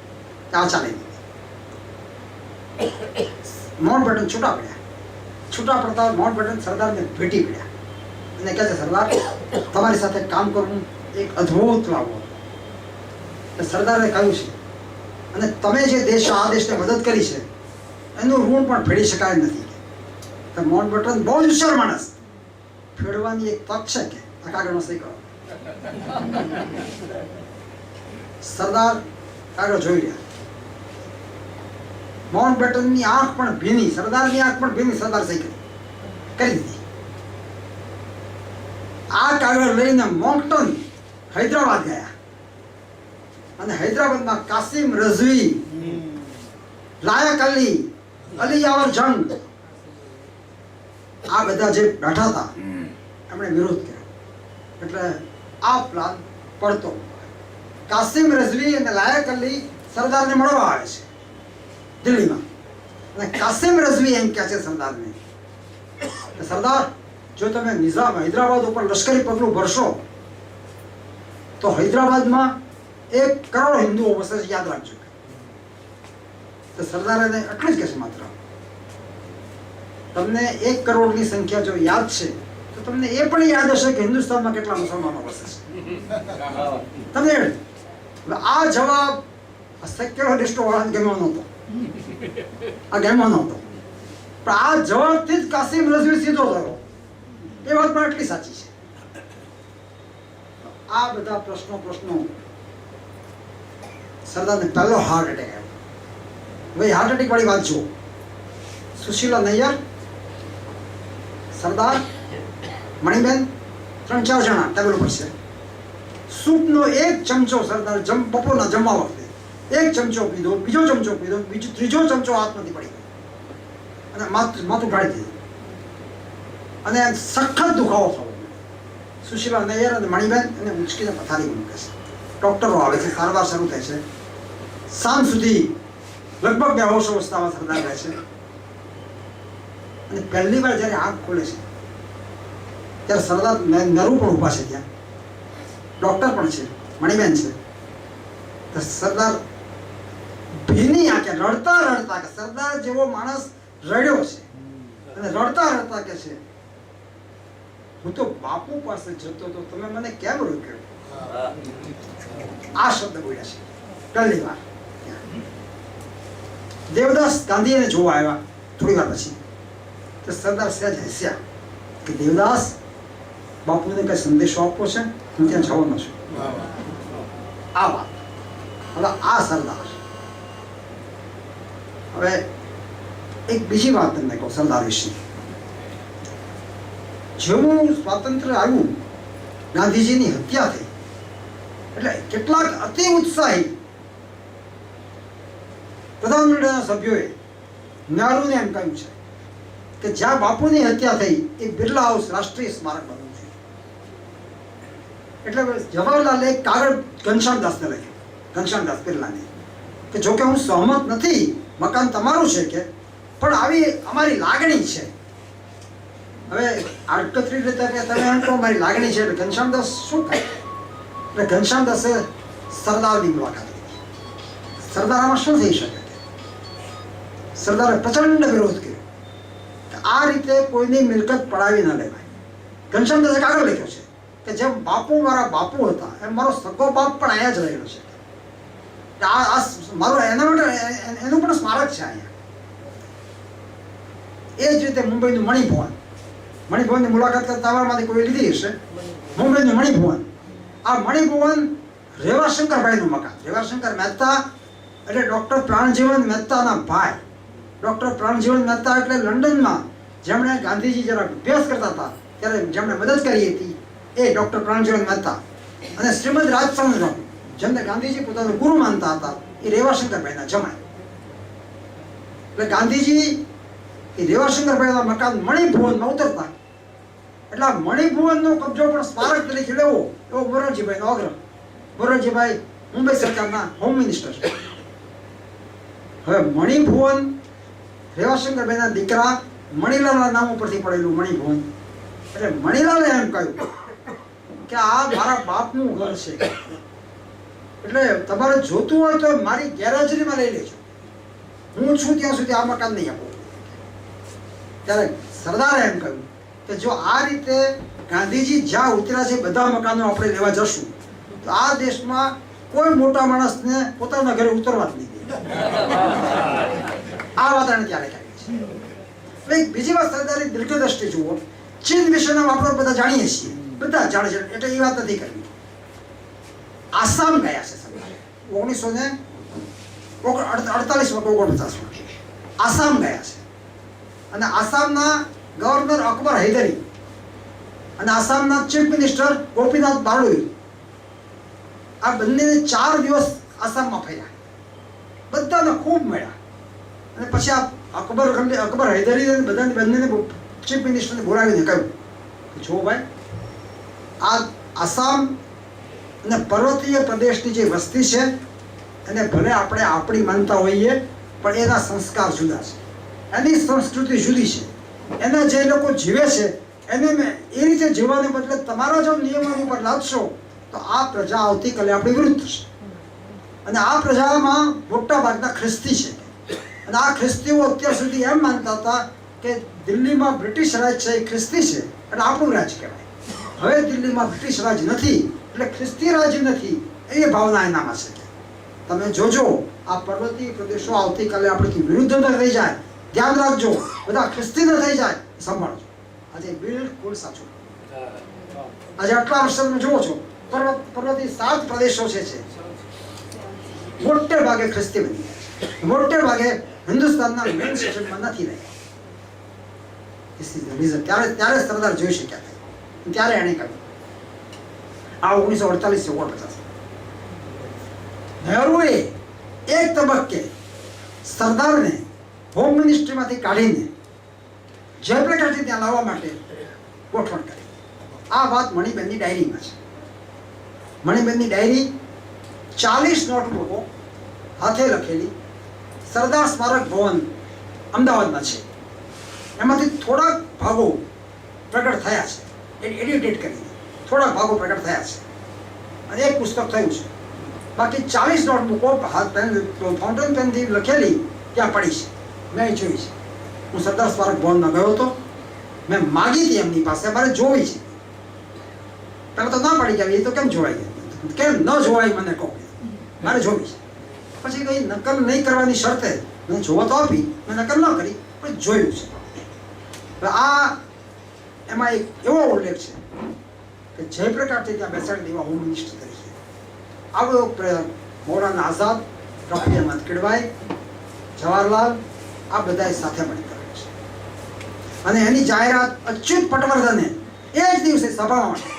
કે આ ચાલે નહીં. માઉન્ટ બેટન છૂટા પડ્યા. છૂટા પડતા માઉન્ટ બેટન સરદારને ભેટી પડ્યા અને કહે છે સરદાર તમારી સાથે કામ કરવું એક અદ્ભુત લાવો. સરદારે કહ્યું છે અને તમે જે આ દેશને મદદ કરી છે એનું ઋણ પણ ફેડી શકાય નથી. તો માઉન્ટ બેટન બહુ જ હોશિયાર માણસ, ફેડવાની એક તક છે કે આ કાગળમાં સહી કરો. સરદાર કાગળ જોઈ રહ્યા. માઉન્ટ બેટનની આંખ પણ ભીની, સરદારની આંખ પણ ભીની. સરદાર સહી કરી દીધી. આ કાગળ લઈને મોન્કટન હૈદરાબાદ ગયા અને હૈદરાબાદમાં કાસિમ રઝવી, લાયક અલી, અલી યાવર જંગ, આ બધા જે બેઠા હતા એમણે વિરોધ કર્યો. એટલે આ પ્લાન પડતો. કાસિમ રઝવી અને લાયક અલી સરદારને મળવા આવે છે દિલ્હીમાં. અને કાસિમ રઝવી એમ કહે છે સરદારને કે સરદાર, જો તમે નિઝામ હૈદરાબાદ ઉપર લશ્કરી પગલું ભરશો તો હૈદરાબાદમાં 1 કરોડ હિન્દુઓ વસે છે, યાદ રાખજો. તો સરદાર એને એટલું જ કહેશે, માત્ર તમને 1 કરોડની સંખ્યા જો યાદ છે તો તમને એ પણ યાદ હશે કે હિન્દુસ્તાનમાં કેટલા મુસલમાનો વસે છે. તમને આ જવાબ સેક્યુલરિસ્ટો વાળાને ગમ્યો નહોતો. આ ગમ્યો નહોતો. પણ આ જવાબથી જ કાસિમ રઝવી સીધો થયો. એ વાત પણ એટલી સાચી છે. આ બધા પ્રશ્નો સરદારને પહેલો હાર્ટ એટેક આવ્યો. ભાઈ, હાર્ટ એટેક વાળી વાત જુઓ. સુશીલા નૈયર, સરદાર, મણિબેન, 3-4 જણા ટેબલ ઉપર છે. સૂપનો 1 ચમચો સરદાર બપોરના જમવા વખતે 1 ચમચો પીધો, બીજો ચમચો પીધો, ત્રીજો ચમચો હાથમાંથી પડી ગયો અને માથું ઢાળી દીધું અને સખત દુખાવો થયો. સુશીલા નૈયર અને મણિબેન એને ઉંચકીને પથારી મૂકે છે. ડોક્ટરો આવે છે, સારવાર શરૂ થાય છે. સાંજ સુધી લગભગ બેહોશ અવસ્થામાં સરદાર રહે છે. અને પહેલી વાર જ્યારે આંખ ખોલે છે ત્યારે સરદાર નરુ પણ ઊભા છે, ત્યાં ડોક્ટર પણ છે, મણિબેન છે. તો સરદાર ભીની આંખે રડતા કે સરદાર જેવો માણસ રડ્યો છે અને રડતા કે છે, હું તો બાપુ પાસે જતો તો તમે મને કેમ રોક્યો? આ શબ્દ બોલ્યા છે પહેલી વાર. દેવદાસ ગાંધીને જોવા આવ્યા થોડી વાર પછી. તો સરદાર સહેજ હસ્યા કે દેવદાસ, બાપુને કઈ સંદેશો આપવો છે? હું ત્યાં જવાનો છું. આ વાત. હવે આ સરદાર. હવે એક બીજી વાત તમને કહું સરદાર વિશે. જેવું સ્વાતંત્ર્ય આવ્યું, ગાંધીજીની હત્યા થઈ, એટલે કેટલાક અતિ ઉત્સાહી પ્રધાનમંત્રીના સભ્યોએ નહેરુને એમ કહ્યું છે કે જ્યાં બાપુની હત્યા થઈ એ બિરલા હાઉસ રાષ્ટ્રીય સ્મારક બનવું છે. એટલે જવાહરલાલે એક કાગળ ઘનશ્યામદાસને લખ્યું, ઘનશ્યામદાસ બિરલાને, કે જોકે હું સહમત નથી, મકાન તમારું છે કે, પણ આવી અમારી લાગણી છે. હવે આડકતરી રીતે કે તમે એમ કહો મારી લાગણી છે, એટલે ઘનશ્યામદાસ શું કહે? એટલે ઘનશ્યામદાસે સરદારની મુલાકાત લીધી. સરદાર આમાં શું થઈ શકે? સરદારે પ્રચંડ વિરોધ કર્યો કે આ રીતે કોઈની મિલકત પડાવી ન લેવાય. ઘનશ્યામદાસે કાગળ લખ્યો છે કે જેમ બાપુ મારા બાપુ હતા એમ મારો સગો બાપ પણ અહીંયા જ રહેલો છે. આ મારું એના માટે એનું પણ સ્મારક છે અહીંયા. એ જ રીતે મુંબઈનું મણિભવનની મુલાકાત કરતા તમારામાંથી કોઈ લીધી હશે. મુંબઈનું મણિભવન, આ મણિભવન રેવાશંકરભાઈનું મકાન. રેવાશંકર મહેતા એટલે ડૉક્ટર પ્રાણજીવન મહેતાના ભાઈ. ડૉક્ટર પ્રાણજીવન મહેતા એટલે લંડનમાં જેમણે ગાંધીજી જરા અભ્યાસ કરતા હતા ત્યારે જેમણે મદદ કરી હતી એ ડૉક્ટર પ્રાણજીવન મહેતા. અને શ્રીમદ રાજચંદ્ર, જેમને ગાંધીજી પોતાનો ગુરુ માનતા હતા, એ રેવાશંકરભાઈના જમાઈ. એટલે ગાંધીજી એ રેવાશંકરભાઈના મકાન મણિભુવનમાં ઉતરતા એટલે આ મણિભુવનનો કબજો પણ સ્મારક તરીકે લેવો એવો મોરારજીભાઈનો આગ્રહ. મોરારજીભાઈ મુંબઈ સરકારના હોમ મિનિસ્ટર. હવે મણિભુવન રેવાશંકરભાઈના દીકરા મણિલાલના નામ ઉપરથી પડેલું મણિભુવન. એટલે મણિલાલે એમ કહ્યું કે આ મારા બાપનું ઘર છે, એટલે તમારે જોતું હોય તો મારી ગેરહાજરીમાં લઈ લેજો, હું છું ત્યાં સુધી આ મકાન નહીં આપો. ત્યારે સરદારે એમ કહ્યું કે જો આ રીતે ગાંધીજી જ્યાં ઉતર્યા છે બધા મકાનો આપણે લેવા જશું તો આ દેશમાં કોઈ મોટા માણસને પોતાના ઘરે ઉતરવા જ નહીં દે. આ વાત એને ત્યારે કહી છે. બીજી વાત, સરદારની દીર્ઘદ્રષ્ટિ જુઓ. ચીન વિશેના આપણે બધા જાણીએ છીએ, બધા જાણે છે, એટલે એ વાત નથી કરવી. આસામ ગયા છે સરદાર. 1948 આસામ ગયા છે અને આસામના ગવર્નર અકબર હૈદરી અને આસામના ચીફ મિનિસ્ટર ગોપીનાથ બારડોઈ આ બંનેને 4 દિવસ આસામમાં ફર્યા, બધાને ખૂબ મળ્યા અને પછી આ અકબર હૈદરી બંનેને ચીફ મિનિસ્ટરને બોલાવીને કહ્યું કે જો ભાઈ, આ આસામ અને પર્વતીય પ્રદેશની જે વસ્તી છે એને ભલે આપણે આપણી માનતા હોઈએ પણ એના સંસ્કાર જુદા છે, એની સંસ્કૃતિ જુદી છે, એના જે લોકો જીવે છે એને મેં એ રીતે જીવવાને બદલે તમારા જો નિયમો ઉપર લાદશો તો આ પ્રજા આવતીકાલે આપણી વિરુદ્ધ થશે અને આ પ્રજામાં મોટા ભાગના ખ્રિસ્તી છે અને આ ખ્રિસ્તીઓ અત્યાર સુધી એમ માનતા હતા કે દિલ્હીમાં બ્રિટિશ રાજ છે એ ખ્રિસ્તી છે એટલે આપણું રાજ કહેવાય. હવે દિલ્હીમાં બ્રિટિશ રાજ નથી એટલે ખ્રિસ્તી રાજ નથી, એ ભાવના એનામાં છે. તમે જોજો આ પર્વતીય પ્રદેશો આવતીકાલે આપણી વિરુદ્ધ ન થઈ જાય, ધ્યાન રાખજો, બધા ખ્રિસ્તી ન થઈ જાય, સંભાળજો. આજે બિલકુલ સાચું. આજે આટલા વર્ષ તમે જુઓ છો પર્વતીય 7 પ્રદેશો છે મોટે ભાગે ખ્રિસ્તી બની ગયા, મોટે ભાગે હિન્દુસ્તાનના મેઇન સેશનમાં નથી રહ્યા. ત્યારે સરદાર જોઈ શક્યા હતા, ત્યારે એણે કહ્યું આ 1948-49 નહેરુએ એક તબક્કે સરદારને હોમ મિનિસ્ટ્રીમાંથી કાઢીને જયપ્રકાશજી ત્યાં લાવવા માટે ગોઠવણ કરી. આ વાત મણિબેનની ડાયરીમાં છે. મણિબેનની ડાયરી 40 નોટબુકો હાથે લખેલી સરદાર સ્મારક ભવન અમદાવાદમાં છે. એમાંથી થોડાક ભાગો પ્રગટ થયા છે, એડિટેડ કરીને થોડાક ભાગો પ્રગટ થયા છે અને એક પુસ્તક થયું છે. બાકી 40 નોટબુકો ફાઉન્ટેન પેનથી લખેલી ત્યાં પડી છે, મેં જોઈ છે. હું સરદાર સ્મારક ભવનમાં ગયો હતો, મેં માગી હતી એમની પાસે, મારે જોવી છે. પહેલાં તો ના પડી ગયા, એ તો કેમ જોવાય, કેમ ન જોવાય મને કહો, મારે જોવી છે. પછી કંઈ નકલ નહીં કરવાની શરતે મેં જોવા તો આપી, મેં નકલ ન કરી પણ જોયું છે. આ એમાં એક એવો ઉલ્લેખ છે કે જયપ્રકાશજી ત્યાં બેસાડી દેવા હોમ મિનિસ્ટર તરીકે આવો પ્રયોગ મૌલાના આઝાદ, ડૉક્ટર અહેમદ કિડવાઈ, જવાહરલાલ આ બધાએ સાથે મળી કર્યો છે અને એની જાહેરાત અચ્યુત પટવર્ધને એ જ દિવસે સભામાં કરી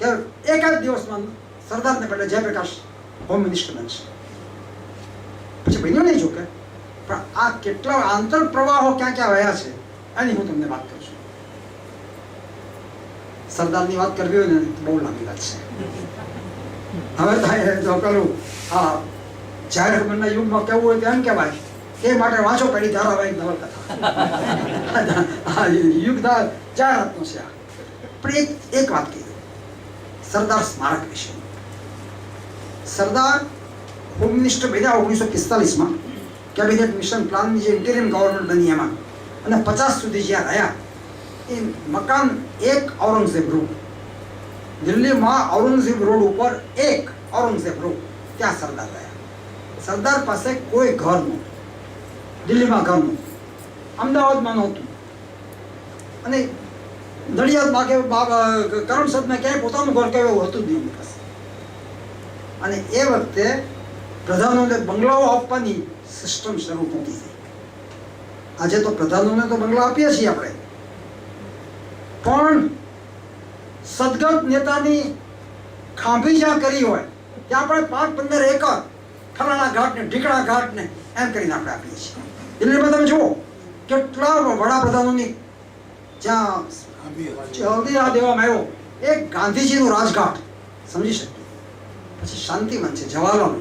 કે એક જ દિવસમાં સરદારને બદલે જયપ્રકાશ હોમ મિનિસ્ટર બનશે. પછી બન્યો નહીં જોકે, પણ આ કેટલા આંતર પ્રવાહો ક્યાં ક્યાં વહ્યા છે એની હું તમને વાત કરું છું. સરદારની વાત કરવી હોય ને બહુ લાંબી વાત છે. હવે તો કરું હા જાહેર ખબરના યુગમાં કેવું હોય તો એમ કહેવાય, એ માટે વાંચો પેલી ધારાવાહિક નવલકથા યુગ જાહેરાતનો છે. પણ એક વાત કહી સરદાર સ્મારક વિશે. સરદાર હોમ મિનિસ્ટર બન્યા 1945માં, કેબિનેટ મિશન પ્લાનની જે ઇન્ટિરિયમ ગવર્નમેન્ટ બની એમાં, અને 50 સુધી જ્યાં રહ્યા એ મકાન 1 ઔરંગઝેબ રોડ, દિલ્હીમાં ઔરંગઝેબ રોડ ઉપર 1 ઔરંગઝેબ રોડ, ત્યાં સરદાર રહ્યા. સરદાર પાસે કોઈ ઘર નહોતું, દિલ્હીમાં ઘર નહોતું, અમદાવાદમાં નહોતું અને નડિયાદમાં કે કરમસદમાં ક્યાંય પોતાનું ઘર કે એવું હતું જ નહીં એમની પાસે. અને એ વખતે પ્રધાનોને બંગલાઓ આપવાની સિસ્ટમ શરૂ થતી થઈ. આજે તો પ્રધાનોને તો બંગલા આપીએ છીએ આપણે, પણ સદગત નેતાની ખાંભી જ્યાં કરી હોય ત્યાં આપણે 5-15 એકર ફલાણા ઘાટને ઢીકણા ઘાટને એમ કરીને આપણે આપીએ છીએ. દિલ્હીમાં તમે જુઓ કેટલા વડાપ્રધાનોની જ્યાં હલ્દીરામ દેવામાં આવ્યો, એક ગાંધીજીનું રાજઘાટ સમજી શકીએ. પછી શાંતિવન છે, જવાહરલાલ,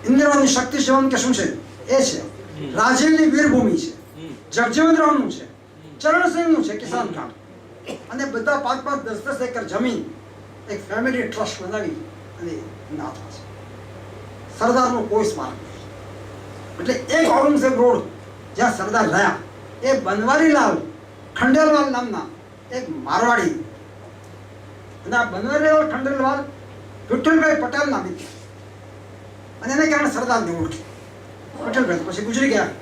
ઇન્દિરાની શક્તિ સેવન કે શું છે એ છે, રાજીવની વીરભૂમિ છે, જગજીવનરામનું છે, ચરણસિંહનું છે કિસાન ઘાટ, અને બધા 5-10 એકર જમીન એક ફેમિલી ટ્રસ્ટ બનાવી અને નાથા છે. સરદારનું કોઈ સ્મારક નહીં. એટલે એક ઔરંગઝેબ રોડ જ્યાં સરદાર રહ્યા એ બનવારીલાલ ખંડેલવાલ નામના એક મારવાડી, અને આ બનવારીલાલ ખંડેલવાલ વિઠ્ઠલભાઈ પટેલના મિત્ર, અને એને કારણે સરદારને ઓળખી. વિઠ્ઠલભાઈ પછી ગુજરી ગયા.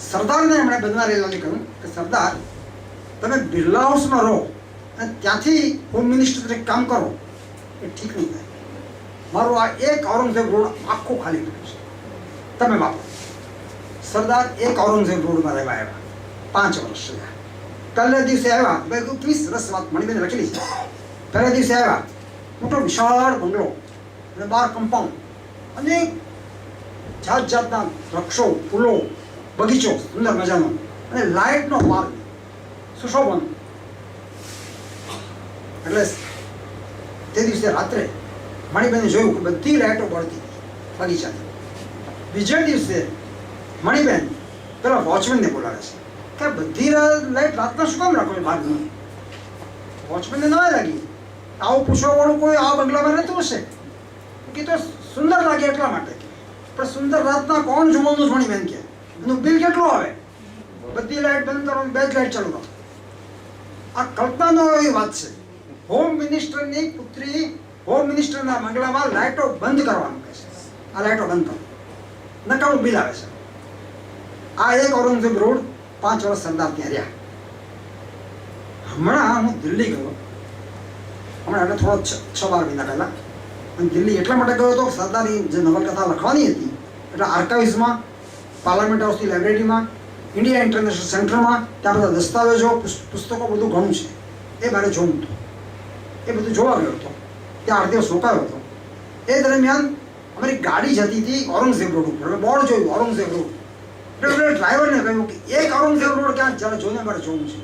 સરદારને એમણે બનવારીલાલે કહ્યું કે સરદાર, તમે બિરલા હાઉસમાં રહો અને ત્યાંથી હોમ મિનિસ્ટર તરીકે કામ કરો એ ઠીક નહીં થાય. મારું આ એક ઔરંગઝેબ રોડ આખું ખાલી પડ્યું છે. તમે વાપરો. સરદાર એક ઔરંગઝેબ રોડમાં રહેવા આવ્યા 5 વર્ષ થયા. પહેલા દિવસે આવ્યા, કેવી સરસ વાત મણિબેન લખેલી છે. પહેલા દિવસે આવ્યા, મોટો વિશાળ બંગલો અને 12 કમ્પાઉન્ડ, અનેક જાત જાતના વૃક્ષો, ફૂલો, બગીચો સુંદર મજાનો, અને લાઇટનો માર્ગ સુશોભન. એટલે તે દિવસે રાત્રે મણિબેને જોયું કે બધી લાઇટો બળતી બગીચાની. બીજા દિવસે મણિબેન પેલા વોચમેનને બોલાવે છે કે બધી લાઇટ રાતના શું કામ રાખો છો બહારની? વોચમેનને નવાઈ લાગી. આવું પૂછવા વાળું કોઈ આ બંગલામાં રહેતું હશે કે તો સુંદર લાગે એટલા માટે. પણ સુંદર રાતના કોણ જોવાનું? મણિબેન કે એનું બિલ કેટલું આવે? બધી લાઇટ બંધ કરો, 2 જ લાઇટ ચાલુ કરો. આ કલ્પના ન હોય એવી વાત છે. હોમ મિનિસ્ટરની પુત્રી હોમ મિનિસ્ટરના બંગલામાં લાઇટો બંધ કરવાનું કહે છે. આ લાઇટો બંધ કરો, નકામું બિલ આવે છે. આ એક ઔરંગઝેબ રોડ 5 વર્ષ સરદાર ત્યાં રહ્યા. હમણાં હું દિલ્હી ગયો, હમણાં એટલે થોડો 6-12 મહિના પહેલા. અને દિલ્હી એટલા માટે ગયો હતો કે સરદારની જે નવલકથા લખવાની હતી એટલે આર્કાઇવ્સમાં, પાર્લામેન્ટ હાઉસની લાઇબ્રેરીમાં, ઇન્ડિયા ઇન્ટરનેશનલ સેન્ટરમાં ત્યાં બધા દસ્તાવેજો, પુસ્તકો બધું ઘણું છે. એ મારે જોવું હતું. એ બધું જોવા ગયો હતો. ત્યાં 8 દિવસ રોકાયો હતો. એ દરમિયાન અમારી ગાડી જતી હતી ઔરંગઝેબ રોડ ઉપર. બોર્ડ જોયું ઔરંગઝેબ રોડ. એટલે ડ્રાઈવરને કહ્યું કે એક ઔરંગઝેબ રોડ ક્યાં જરા જોઈને મારે જોવું છે.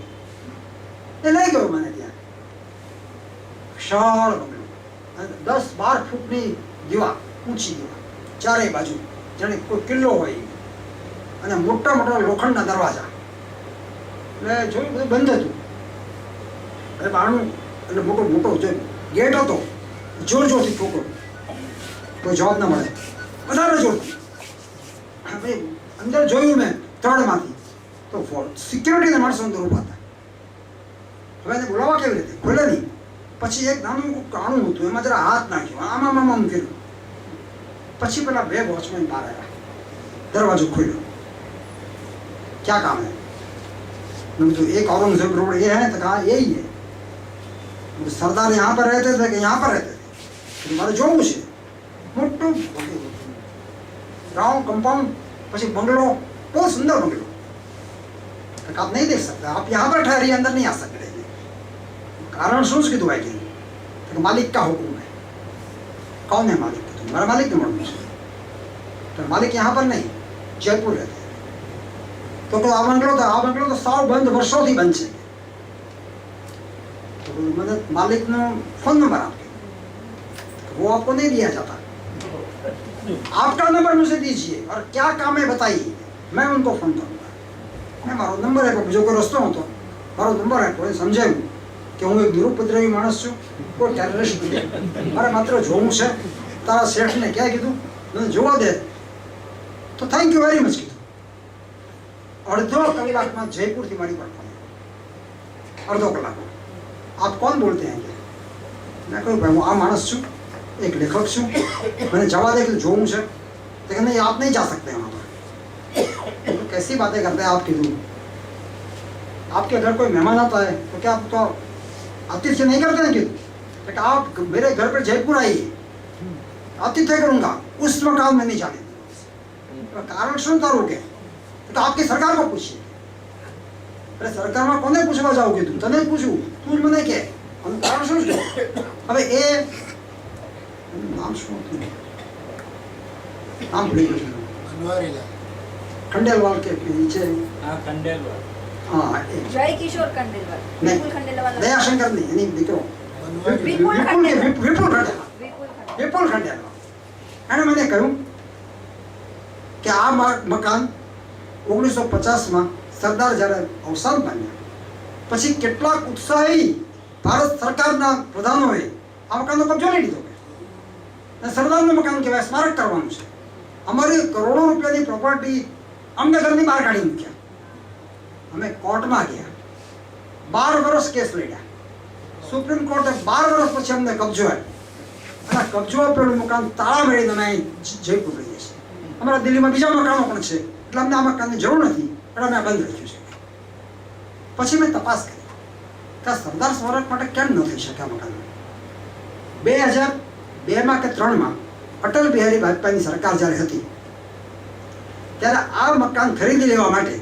એ લઈ ગયો મને ત્યાં. વિશાળ બંગલો, 10-12 ફૂટની દીવાલ, ઊંચી દીવાલ, ચારેય બાજુ જાણે કોઈ કિલ્લો હોય, અને મોટા મોટા લોખંડના દરવાજા. એટલે જોયું બધું બંધ હતું. એટલે બારણું એટલે મોટો જે ગેટ હતો જોરથી ઠોકો, કોઈ જવાબ ના મળે, વધારે જોરથી. ભાઈ અંદર જોયું મેં તળમાંથી તો સિક્યુરિટીના માણસો અંદર ઊભા હતા. હવે એને બોલાવવા કેવી રીતે? ખોલે નહીં. પછી એક નાનું કાણું હતું, એમાં જરા હાથ નાખ્યો, આમ કર્યું. પછી પેલા 2 વોચમેન બહાર આવ્યા, દરવાજો ખોલ્યો. ક્યાં કામ है? मैंने तो एक औरंगजेब रोड ये है, तो कहा यही है. सरदार यहाँ पर रहते थे कि यहाँ पर रहते थे? तुम्हारे જોવું છે. મોટું गाँव कंपाउंड, પછી બંગલો, बहुत सुंदर बंगलो. आप नहीं देख सकते, आप यहाँ पर ठहरिए, अंदर नहीं आ सकते. कारण શું છે? કીધું ભાઈ કે માલિક का हुक्म है. कौन है मालिक? कીધું મારા मालिक ने મળવું છે. तो मालिक यहाँ पर नहीं, जयपुर रहते. तो आ बंगलो तो साव बंद, वर्षों બંધ છે. तो मैंने मालिक नो फोन नंबर आपके, वो आपको नहीं दिया जाता. आपका नंबर मुझे दीजिए और क्या काम है बताइए, मैं उनको फोन करूँगा. मैं मारो नंबर है, બીજો કોઈ રસ્તો નહોતો. મારો નંબર આપ્યો, એ સમજાયું કે હું એક નિરુપદ્રવી માણસ છું, કોઈ ટેરરિસ્ટ નથી. મારે માત્ર જોવું છે. તારા શેઠને ક્યાં કીધું? મને જોવા દે. તો થેન્ક યુ વેરી મચ કીધું. અડધો કલાકમાં જયપુરથી મારી પર ફોન. અડધો કલાકમાં. આપ કોણ બોલતે हैं? મેં કહ્યું ભાઈ હું આ માણસ છું, एक लेखक છું, मैंने जवा दे कि જોવું છે. तो कहने नहीं, आप नहीं जा सकते वहाँ पर. तो कैसी बातें करते हैं आप? कीधું आपके घर कोई मेहमान आता है तो क्या आप तो आतिथ्य नहीं करते हैं? कीधું तो आप मेरे घर पर जयपुर आइए, आतिथ्य करूँगा, उस मकान में नहीं जाने. तो कारण શું તારું કે? तो आपकी सरकार को पूछिए. अरे सरकार में કોને પૂછવા જાવ? કીધું તને જ પૂછું, તું જ મને કે કારણ શું છે? હવે એ નામ શું હતું? નામ ભૂલી ગયો. बनवारीलाल. खंडेलवाल के नीचे. हाँ खंडेलवाल. हाँ, जय किशोर खंडेलवाल. नहीं. विपुल खंडेलवाल. दयाशंकर नहीं, एनी દીકરો. बनवारीलाल. વિપુલ ખંડેલવાલ. વિપુલ ખંડેલવાલ. વિપુલ ખંડેલવાલ. એણે મને કહ્યું કે આ મકાન 1950માં સરદાર જ્યારે અવસાન પામ્યા પછી કેટલાક ઉત્સાહી ભારત સરકારના પ્રધાનોએ આ મકાનનો કબજો લઈ લીધો. અને સરદારનું મકાન કહેવાય, સ્મારક કરવાનું છે. અમારી કરોડો રૂપિયાની પ્રોપર્ટી અમને ઘરની બહાર કાઢી મૂક્યા. અમે કોર્ટમાં ગયા, 12 વર્ષ કેસ લડ્યા. સુપ્રીમ કોર્ટે 12 વર્ષ પછી અમને કબજો આપ્યો. અને કબજો આપેલું મકાન તાળા મેળવીને અમે જયપુર રહીએ છીએ. અમારા દિલ્હીમાં બીજા મકાનો પણ છે, એટલે અમને આ મકાનની જરૂર નથી, એટલે અમે બંધ રાખ્યું છે. પછી મેં તપાસ કરી કે સરદાર સ્મારક માટે કેમ ન થઈ શકે આ મકાન. 2 માં કે 3 માં અટલ બિહારી વાજપેયીની સરકાર જ્યારે હતી ત્યારે આ મકાન ખરીદી લેવા માટે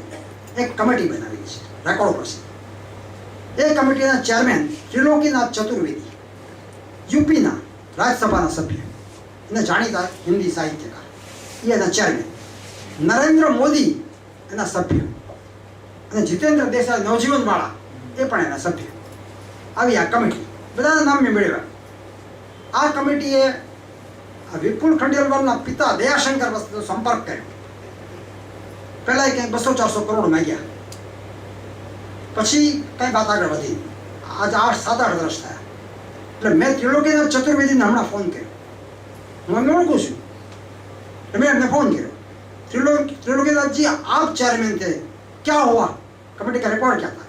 એક કમિટી બનાવી છે રેકોર્ડ પાસે. એ કમિટીના ચેરમેન ત્રિલોકીનાથ ચતુર્વેદી, યુપીના રાજ્યસભાના સભ્ય અને જાણીતા હિન્દી સાહિત્યકાર, એ એના ચેરમેન. નરેન્દ્ર મોદી એના સભ્ય અને જીતેન્દ્ર દેસાઈ નવજીવન વાળા એ પણ એના સભ્ય. આવી આ કમિટી, બધાના નામ મેં મેળવ્યા. આ કમિટીએ વિપુલ ખંડેલવાલના પિતા દયાશંકર વસ્તુનો સંપર્ક કર્યો. પહેલા કંઈક 200-400 કરોડ માંગ્યા, પછી કંઈ વાત આગળ વધી. આજે 7-8 વર્ષ થયા. એટલે મેં ત્રિલોકીનાથ ચતુર્વેદીને હમણાં ફોન કર્યો. હું એમને ઓળખું છું, મેં એમને ફોન કર્યો. त्रिलोकीनाथ जी आप चेयरमैन थे, क्या हुआ, कमेटी का रिपोर्ट क्या था?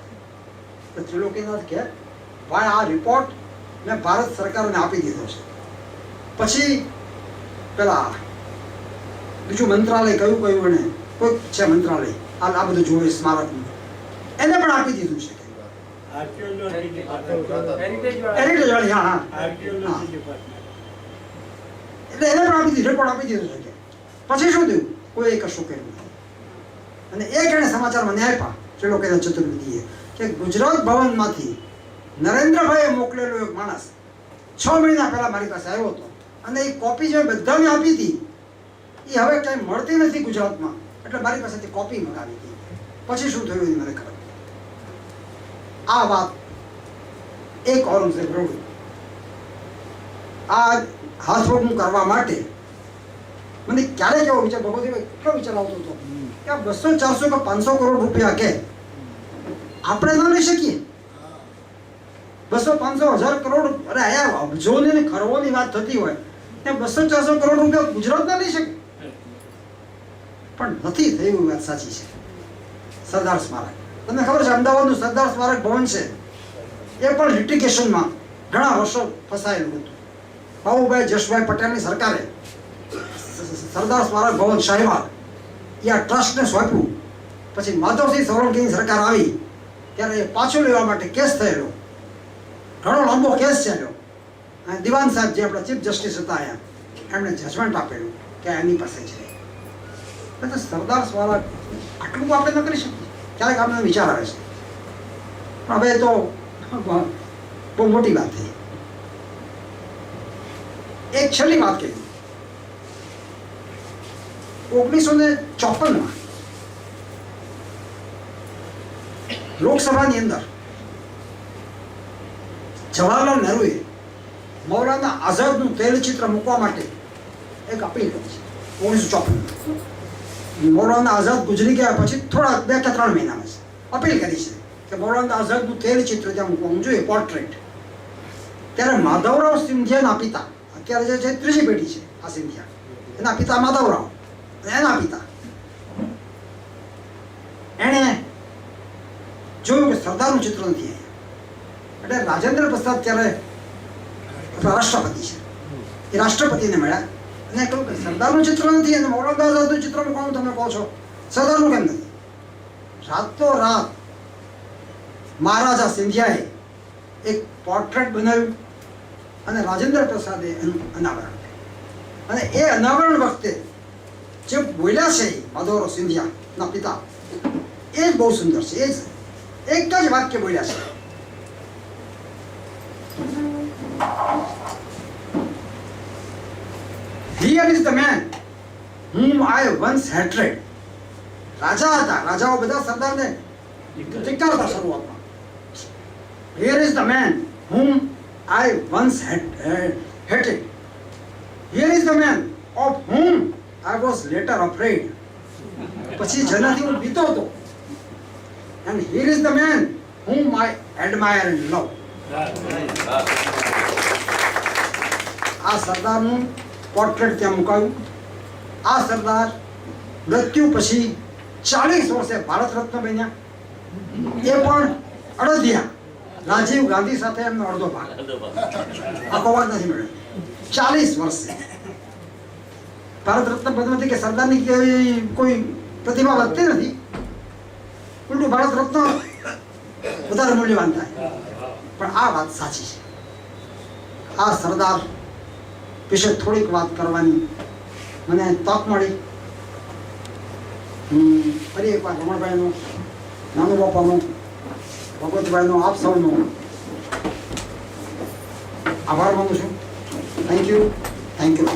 तो त्रिलोकीनाथ के भाई आ रिपोर्ट मैं भारत सरकार ने आपी दीधो છે. પછી પેલા બીજું મંત્રાલય કયું એને કોઈ છે મંત્રાલય આ બધું જોવે સ્મારકનું, એને પણ આપી દીધું છે. હેરિટેજ વાળી, હા, એટલે એને પણ આપી દીધું, રિપોર્ટ આપી દીધું છે. પછી શું થયું? કોઈ કશું કર્યું નથી. અને એક એણે સમાચાર મને આપ્યા ત્રિલોકીનાથ ચતુર્વેદીએ કે ગુજરાત ભવનમાંથી નરેન્દ્રભાઈએ મોકલેલો એક માણસ 6 મહિના પહેલા મારી પાસે આવ્યો હતો અને એ કોપી જે બધાને આપી હતી એ હવે ક્યાંય મળતી નથી ગુજરાતમાં, એટલે મારી પાસેથી કોપી મંગાવી હતી. પછી શું થયું એ મને ખબર. આ વાત એક ઔરંગઝેબ રોડ આ હાથવગું કરવા માટે મને ક્યારે કેવો વિચાર, ભગવતી કેટલો વિચાર આવતો હતો કે આ 200, 400 કે 500 કરોડ રૂપિયા કે આપણે ન લઈ શકીએ. 200, 500, 1000 કરોડ, અરે અહીંયા અબજોની ને ખરવોની વાત થતી હોય ત્યાં 200, 400 કરોડ રૂપિયા ગુજરાત ના લઈ શકે. પણ નથી થયું, વાત સાચી છે. સરદાર સ્મારક, તમને ખબર છે અમદાવાદનું સરદાર સ્મારક ભવન છે એ પણ લિટિગેશનમાં ઘણા વર્ષો ફસાયેલું હતું. બાબુભાઈ જશભાઈ પટેલની સરકારે સરદાર સ્મારક ભવન શાહીબાગ એ આ ટ્રસ્ટને સોંપ્યું. પછી માધવસિંહ સોલંકીની સરકાર આવી ત્યારે એ પાછું લેવા માટે કેસ થયેલો, ઘણો લાંબો કેસ ચાલ્યો. અને દિવાન સાહેબ જે આપણા ચીફ જસ્ટિસ હતા અહીંયા, એમણે જજમેન્ટ આપેલું કે એની પાસે છે. એટલે સરદાર સ્મારક આટલું આપણે ન કરી શકીએ. ક્યારેક આપણે વિચાર આવે છે, પણ હવે તો બહુ મોટી વાત થઈ. એક છેલ્લી વાત કહી. 1954 લોકસભાની અંદર જવાહરલાલ નહેરુએ મૌલાના આઝાદનું તૈલચિત્ર મૂકવા માટે એક અપીલ કરી છે. 1954 મૌલાના આઝાદ ગુજરી ગયા પછી થોડા 2 કે 3 મહિનામાં અપીલ કરી છે કે મૌલાના આઝાદનું તૈલચિત્ર ત્યાં મૂકવાનું જોઈએ, પોર્ટ્રેટ. ત્યારે માધવરાવ સિંધિયાના પિતા, અત્યારે જે છે ત્રીજી પેઢી છે આ સિંધિયા, એના પિતા માધવરાવ, એના પિતા એણે જોયું કે સરદારનું ચિત્ર નથી અહીંયા. એટલે રાજેન્દ્ર પ્રસાદ ત્યારે રાષ્ટ્રપતિ છે, એ રાષ્ટ્રપતિને મળ્યા અને કહ્યું કે સરદારનું ચિત્ર નથી અને મૌલાના આઝાદનું ચિત્ર મૂકવાનું તમે કહો છો, સરદારનું કેમ નથી? રાતોરાત મહારાજા સિંધિયાએ એક પોર્ટ્રેટ બનાવ્યું અને રાજેન્દ્ર પ્રસાદે એનું અનાવરણ કર્યું. અને એ અનાવરણ વખતે જે બોલ્યા છે માધવરાવ સિંધિયાના પિતા, એ જ બહુ સુંદર છે. એ જ એક જ વાક્ય બોલ્યા છે. Here is the man whom I once hated. રાજા હતા, રાજાઓ બધા સરદારને ધિક્કારતા શરૂઆતમાં. Here is the man whom I once hated. Here is the man of whom I was later afraid. પછી જેનાથી હું બીતો હતો. And here is the man whom I admire and love. આ સરદારનું પોર્ટ્રેટ ત્યાં મુકાયું. આ સરદાર મૃત્યુ પછી 40 વર્ષે ભારત રત્ન બન્યા. એ પણ અડધિયા રાજીવ ગાંધી સાથે એમનો અડધો ભાગ, આખો ભાગ નથી મળ્યો. 40 વર્ષે ભારત રત્ન પદ્ધતિ કે સરદારની કોઈ પ્રતિભા વધતી નથી, ઉલટું ભારત રત્ન વધારે મૂલ્યવાન થાય. પણ આ વાત સાચી છે. આ સરદાર વિશે થોડીક વાત કરવાની મને તક મળી. ફરી એકવાર રમણભાઈનું, નાનુ બાપાનું, ભગવતભાઈનો, આપ સૌનો આભાર માનું છું. Thank you.